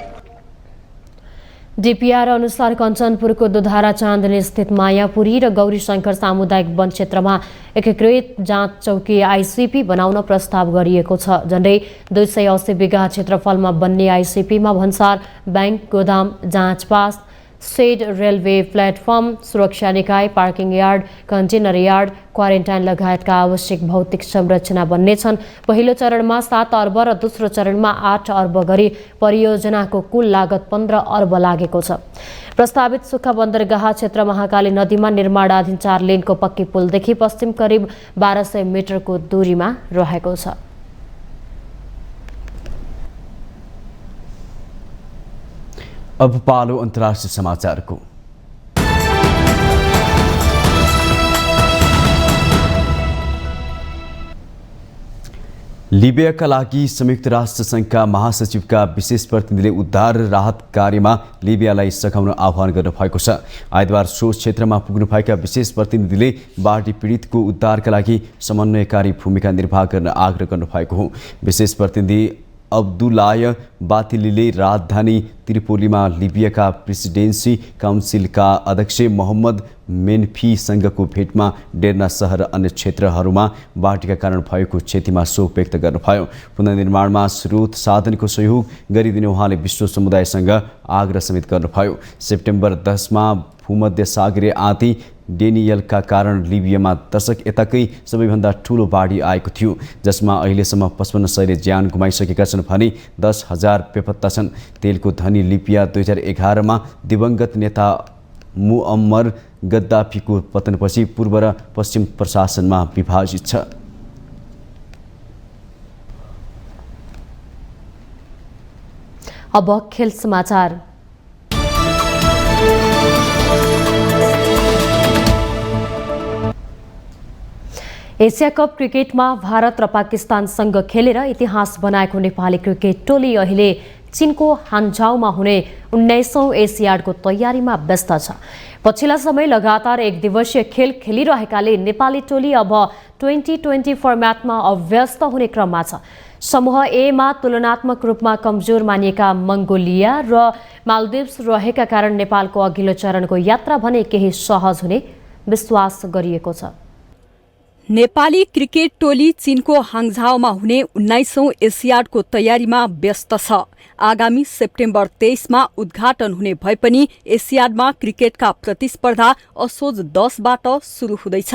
डीपीआर अनुसार कञ्चनपुरको दोधारा चाँदनी स्थित मायापुरी र गौरीशङ्कर सामुदायिक वन क्षेत्रमा एकीकृत जाँच चौकी आइसिपी बनाउन प्रस्ताव गरिएको छ। झण्डै 280 बिघा क्षेत्रफलमा बन्ने आइसिपीमा भन्सार, ब्याङ्क, गोदाम, जाँच पास, सेड, रेलवे प्लेटफर्म, सुरक्षा निकाय, parking yard, container yard, quarantine लगायतका आवश्यक भौतिक संरचना बन्नेछन्। पहिलो चरणमा 7 अर्ब र दोस्रो चरणमा 8 अर्ब गरी परियोजनाको कुल लागत 15 अर्ब लागेको छ। प्रस्तावित सुक्खा बन्दरगाह क्षेत्र महाकाली नदीमा निर्माणाधीन 4 लेनको पक्की पुलदेखि पश्चिम करिब 1200 मिटरको दूरीमा रहेको छ। अब पालो अन्तर्राष्ट्रिय समाचारको। लिबियाका लागि संयुक्त राष्ट्र संघका महासचिवका विशेष प्रतिनिधिले उद्धार र राहत कार्यमा लिबियालाई सघाउन आह्वान गर्नुभएको छ। आइतबार सो क्षेत्रमा पुग्नुभएका विशेष प्रतिनिधिले बाढी पीडितको उद्धारका लागि समन्वयकारी भूमिका निर्वाह गर्न आग्रह गर्नुभएको हो। विशेष प्रतिनिधि अब्दुल्लाह बातिलीले राजधानी त्रिपोलीमा लिबियाका प्रेसिडेन्सी काउन्सिलका अध्यक्ष मोहम्मद मेन्फीसँगको भेटमा डेर्ना सहर र अन्य क्षेत्रहरूमा बाढीका कारण भएको क्षतिमा शोक व्यक्त गर्नुभयो। पुनर्निर्माणमा स्रोत साधनको सहयोग गरिदिने उहाँले विश्व समुदायसँग आग्रह समेत गर्नुभयो। सेप्टेम्बर 10 मा भूमध्य सागरीय आँधी डेनियलका कारण लिबियामा दशक यताकै सबैभन्दा ठूलो बाढी आएको थियो, जसमा अहिलेसम्म 55 सयले ज्यान गुमाइसकेका छन् भने 10,000 बेपत्ता छन्। तेलको धनी लिबिया 2011 मा दिवंगत नेता मुअम्मर गद्दाफीको पतनपछि पूर्व र पश्चिम प्रशासनमा विभाजित छ। अब खेल समाचार। एसिया कप क्रिकेटमा भारत र पाकिस्तानसँग खेलेर इतिहास बनाएको नेपाली क्रिकेट टोली अहिले चीनको हान्झाउमा हुने 19औं एसियाडको तयारीमा व्यस्त छ। पछिल्ला समय लगातार एक दिवसीय खेल खेलिरहेकाले नेपाली टोली अब 2020 फर्म्याटमा अभ्यस्त हुने क्रममा छ। समूह ए मा तुलनात्मक रूपमा कमजोर मानिएका मंगोलिया र मालदिव्स रहेका कारण नेपालको अघिल्लो चरणको यात्रा भने केही सहज हुने विश्वास गरिएको छ। नेपाली क्रिकेट टोली चीनको हाङझाओमा हुने 19औं एसियाडको तयारीमा व्यस्त छ। आगामी सेप्टेम्बर 23 मा उद्घाटन हुने भए पनि एसियाडमा क्रिकेटका प्रतिस्पर्धा असोज 10 बाट सुरु हुँदैछ।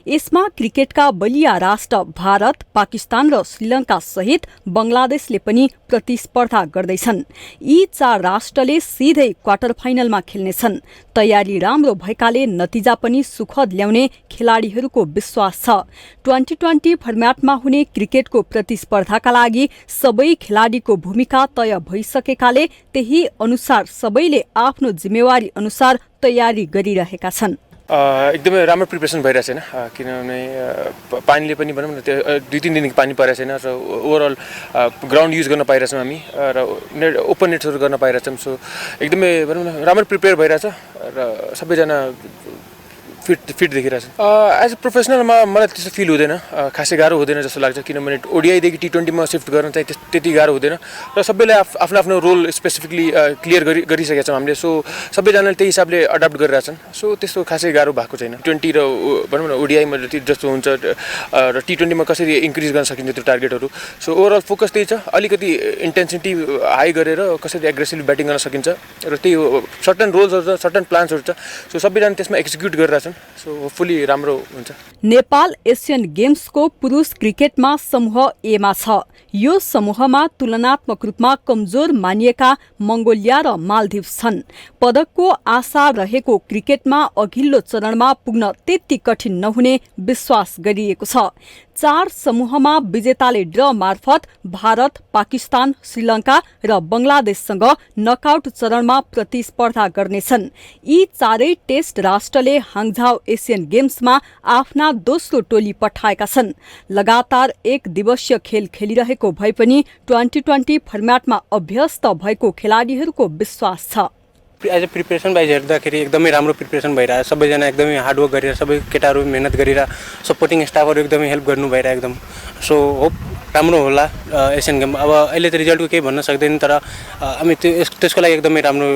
यसमा क्रिकेटका बलिया राष्ट्र भारत, पाकिस्तान र श्रीलङ्का सहित बंगलादेशले पनि प्रतिस्पर्धा गर्दैछन्। यी 4 राष्ट्रले सिधै क्वार्टर फाइनलमा खेल्नेछन्। तयारी राम्रो भएकाले नतिजा पनि सुखद ल्याउने खेलाडीहरूको विश्वास छ। 2020 फर्म्याटमा हुने क्रिकेटको प्रतिस्पर्धाका लागि सबै खेलाडीको भूमिका तय भइसकेकाले त्यही अनुसार सबैले आफ्नो जिम्मेवारी अनुसार तयारी गरिरहेका छन्। एकदमै राम्रो प्रिपरेसन भइरहेको छैन, किनभने पानीले पनि भनौँ न 2-3 दिन पानी परेको छैन। र ओभरअल ग्राउन्ड युज गर्न पाइरहेछौँ हामी र ओपन नेट्सहरू गर्न पाइरहेछौँ। सो एकदमै भनौँ न राम्रो प्रिपेयर भइरहेछ र सबैजना फिट देखिरहेछ। एज अ प्रोफेसनलमा मलाई त्यस्तो फिल हुँदैन, खासै गाह्रो हुँदैन जस्तो लाग्छ, किनभने ओडिआईदेखि T20मा शिफ्ट गर्न चाहिँ त्यति गाह्रो हुँदैन र सबैले आफ्नो आफ्नो रोल स्पेसिफिकली क्लियर गरिसकेका छौँ हामीले। सो सबैजनाले त्यही हिसाबले अडाप्ट गरिरहेछन्। सो त्यस्तो खासै गाह्रो भएको छैन। T20 र भनौँ न ओडिआईमा जस्तो हुन्छ र T20मा कसरी इन्क्रिज गर्न सकिन्छ त्यो टार्गेटहरू। सो ओभरअल फोकस त्यही छ, अलिकति इन्टेन्सिटी हाई गरेर कसरी एग्रेसिभली ब्याटिङ गर्न सकिन्छ र त्यही सर्टन रोल्सहरू छ, सर्टन प्लान्सहरू छ। सो सबैजना त्यसमा एक्जिक्युट गरिरहेछन्। सो होपफुली राम्रो हुन्छ। नेपाल एसियन गेम्सको पुरुष क्रिकेटमा समूह ए मा छ। यो समूहमा तुलनात्मक रूपमा कमजोर मानिएका मङ्गोलिया र मालदिव छन्। पदकको आशा रहेको क्रिकेटमा अघिल्लो चरणमा पुग्न त्यति कठिन नहुने विश्वास गरिएको छ। 4 समूहमा विजेताले ड्र मार्फत भारत, पाकिस्तान, श्रीलङ्का र बंगलादेशसँग नकआउट चरणमा प्रतिस्पर्धा गर्नेछन्। यी 4 टेस्ट राष्ट्रले हाङझाउ एसियन गेम्समा आफ्ना दोस्रो टोली पठाएका छन्। लगातार 1 दिवसीय खेल खेलिरहेको भए पनि 2020 फर्म्याटमा अभ्यस्त भएको खेलाडीहरूको विश्वास छ। एज अ प्रिपरेसन वाइज हेर्दाखेरि एकदमै राम्रो प्रिपरेसन भइरहेको छ। सबैजना एकदमै हार्डवर्क गरेर, सबै केटाहरू मेहनत गरेर, सपोर्टिङ स्टाफहरू एकदमै हेल्प गर्नु भइरहेको एकदम। सो होप राम्रो होला एसियन गेम। अब अहिले त रिजल्टको केही भन्न सक्दैन, तर हामी त्यसको लागि एकदमै राम्रो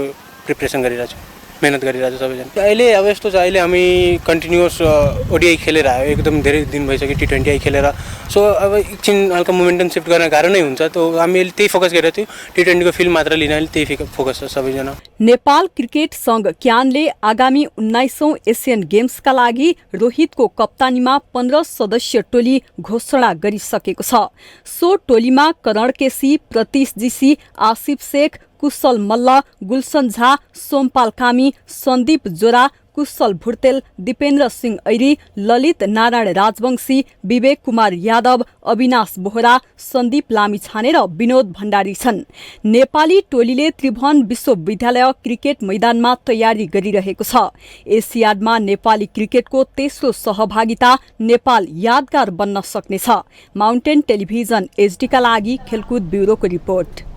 प्रिपरेसन गरिरहेको छौँ, मेहनत गरिरहेको छ सबैजना। अहिले अब यस्तो छ, अहिले हामी कन्टिन्युअस ओडिआई खेलेर आयो, एकदम धेरै दिन भइसक्यो T20 खेलेर। सो अब एकछिन हल्का मोमेन्टम शिफ्ट गर्न गाह्रो नै हुन्छ। त हामी अहिले त्यही फोकस गरेको थियौँ, T20 को फिल्ड मात्र लिन अहिले त्यही फोकस छ सबैजना। नेपाल क्रिकेट संघ क्यानले आगामी 19औं एसियन गेम्सका लागि रोहितको कप्तानीमा 15 सदस्यीय टोली घोषणा गरिसकेको छ। सो टोलीमा करण केसी, प्रतीश जीसी, आसिफ शेख, कुशल मल्ल, गुलसन झा, सोमपाल कामी, सन्दीप जोरा, कुशल भुर्तेल, दीपेन्द्र सिंह ऐरी, ललित नारायण राजवंशी, विवेक कुमार यादव, अविनाश बोहरा, सन्दीप लामिछाने र विनोद भण्डारी छन्। नेपाली टोलीले त्रिभुवन विश्वविद्यालय क्रिकेट मैदानमा तयारी गरिरहेको छ। एसियाडमा नेपाली क्रिकेटको तेस्रो सहभागिता नेपाल यादगार बन्न सक्नेछ। माउन्टेन टेलिभिजन एचडीका लागि खेलकुद ब्युरोको रिपोर्ट।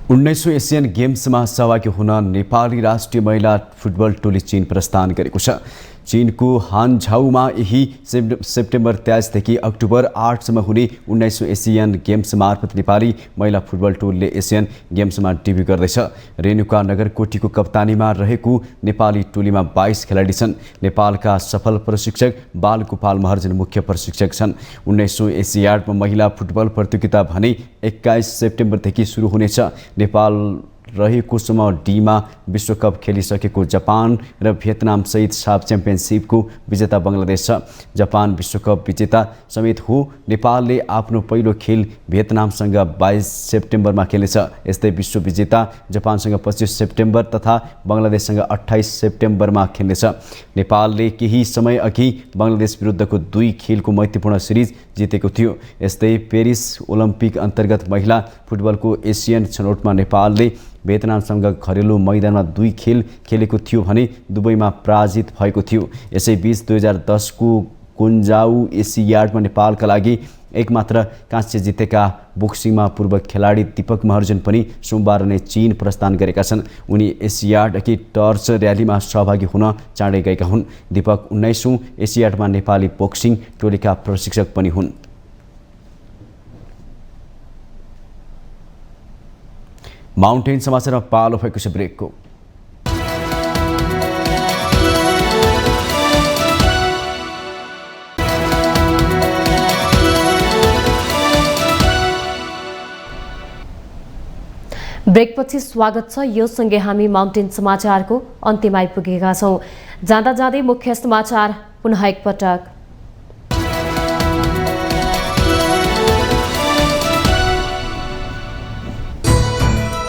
19औं एसियन गेम्समा सहभागी हुन नेपाली राष्ट्रिय महिला फुटबल टोली चीन प्रस्थान गरेको छ। चीनको हानझाउमा यही सेप्टेम्बर 23 देखि अक्टोबर 8 सम्म हुने 19औं एसियन गेम्स मार्फत नेपाली महिला फुटबल टोलीले एसियन गेम्समा डेब्यू गर्दैछ। रेणुका नगरकोटीको कप्तानीमा रहेको नेपाली टोलीमा 22 खेलाडी छन्। नेपालका सफल प्रशिक्षक बालगोपाल महर्जन मुख्य प्रशिक्षक छन्। 19औं एसियाडमा महिला फुटबल प्रतियोगिता भने 21 सेप्टेम्बरदेखि सुरु हुनेछ। नेपाल रहेको समूह डीमा विश्वकप खेलिसकेको जापान र भियतनाम सहित साफ च्याम्पियनसिपको विजेता बंगलादेश छ। जापान विश्वकप विजेता समेत हो। नेपालले आफ्नो पहिलो खेल भियतनामसँग 22 सेप्टेम्बरमा खेल्नेछ। यस्तै विश्व विजेता जापानसँग 25 सेप्टेम्बर तथा बंगलादेशसँग 28 सेप्टेम्बरमा खेल्नेछ। नेपालले केही समय अघि बंगलादेश विरुद्धको 2 खेलको मैत्रीपूर्ण सिरिज जितेको थियो। यस्तै पेरिस ओलम्पिक अन्तर्गत महिला फुटबलको एसियन छनौटमा नेपालले भियतनामसँग घरेलु मैदानमा 2 खेल खेलेको थियो भने दुबईमा पराजित भएको थियो। यसैबीच 2010 को गुन्जाउ एसियाडमा नेपालका लागि एकमात्र काँस्य जितेका बक्सिङमा पूर्व खेलाडी दीपक महर्जन पनि सोमबार नै चीन प्रस्थान गरेका छन्। उनी एसियाड कि टर्च र्यालीमा सहभागी हुन चाँडै गएका हुन्। दीपक 19औं एसियाडमा नेपाली बक्सिङ टोलीका प्रशिक्षक पनि हुन्। माउन्टेन समाचारमा पालो भएको छ ब्रेकको। ब्रेकपछि स्वागत छ। यो सँगै हामी माउन्टेन समाचारको अन्त्यमा आइपुगेका छौँ। जाँदा जाँदै मुख्य समाचार पुनः एकपटक।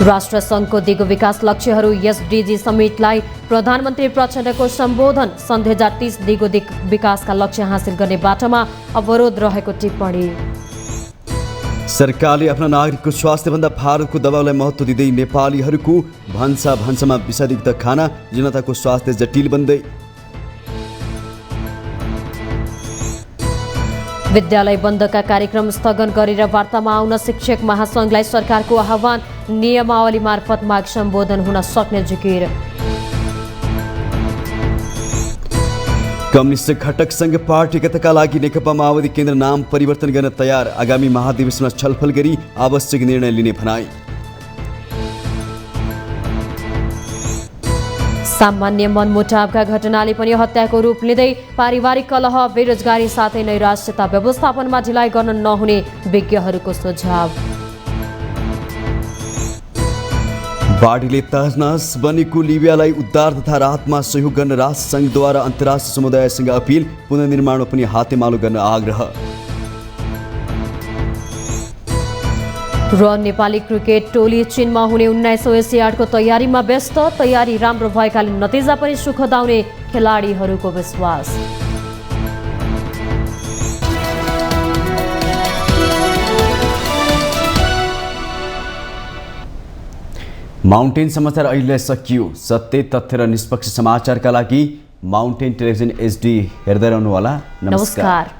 राष्ट्रसङ्घको दिगो विकास लक्ष्यहरू एसडीजी समिटलाई प्रधानमन्त्री प्रचण्डको सम्बोधन। सन् 2030 दिगो विकासका लक्ष्य हासिल गर्ने बाटोमा अवरोध रहेको टिप्पणी। सरकारले आफ्ना नागरिकको स्वास्थ्यभन्दा भारतको दबाउलाई महत्त्व दिँदै नेपालीहरूको भान्सामा विषायुक्त खाना, जनताको स्वास्थ्य जटिल बन्दै। विद्यालय बन्दका कार्यक्रम स्थगन गरेर वार्तामा आउन शिक्षक महासङ्घलाई सरकारको आह्वान। नियमावली मार्फत माग सम्बोधन हुन सक्ने जिकिर। कम्युनिस्ट घटक सङ्घ पार्टीगतका लागि नेकपा माओवादी केन्द्र नाम परिवर्तन गर्न तयार। आगामी महाधिवेशनमा छलफल गरी आवश्यक निर्णय लिने भनाई। सामान्य मनमुटावका घटनाले पनि हत्याको रूप लिँदै पारिवारिक कलह, बेरोजगारी साथै नैराश्यता व्यवस्थापनमा ढिलाइ गर्न नहुने विज्ञहरूको सुझाव। बाढीले तहस बनेको लिबियालाई उद्धार तथा राहतमा सहयोग गर्न राष्ट्रसङ्घद्वारा अन्तर्राष्ट्रिय समुदायसँग अपिल। पुनर्निर्माणमा पनि हातेमालो गर्न आग्रह। र नेपाली क्रिकेट टोली चीनमा हुने 19औं एसियाडको तयारीमा व्यस्त। तयारी राम्रो भएकाले नतिजा पनि सुखद आउने खेलाडीहरूको विश्वास। माउन्टेन समाचार अहिले सकियो। सत्य, तथ्य र निष्पक्ष समाचारका लागि माउन्टेन टेलिभिजन HD हेर्दै रहनुहोला। नमस्कार।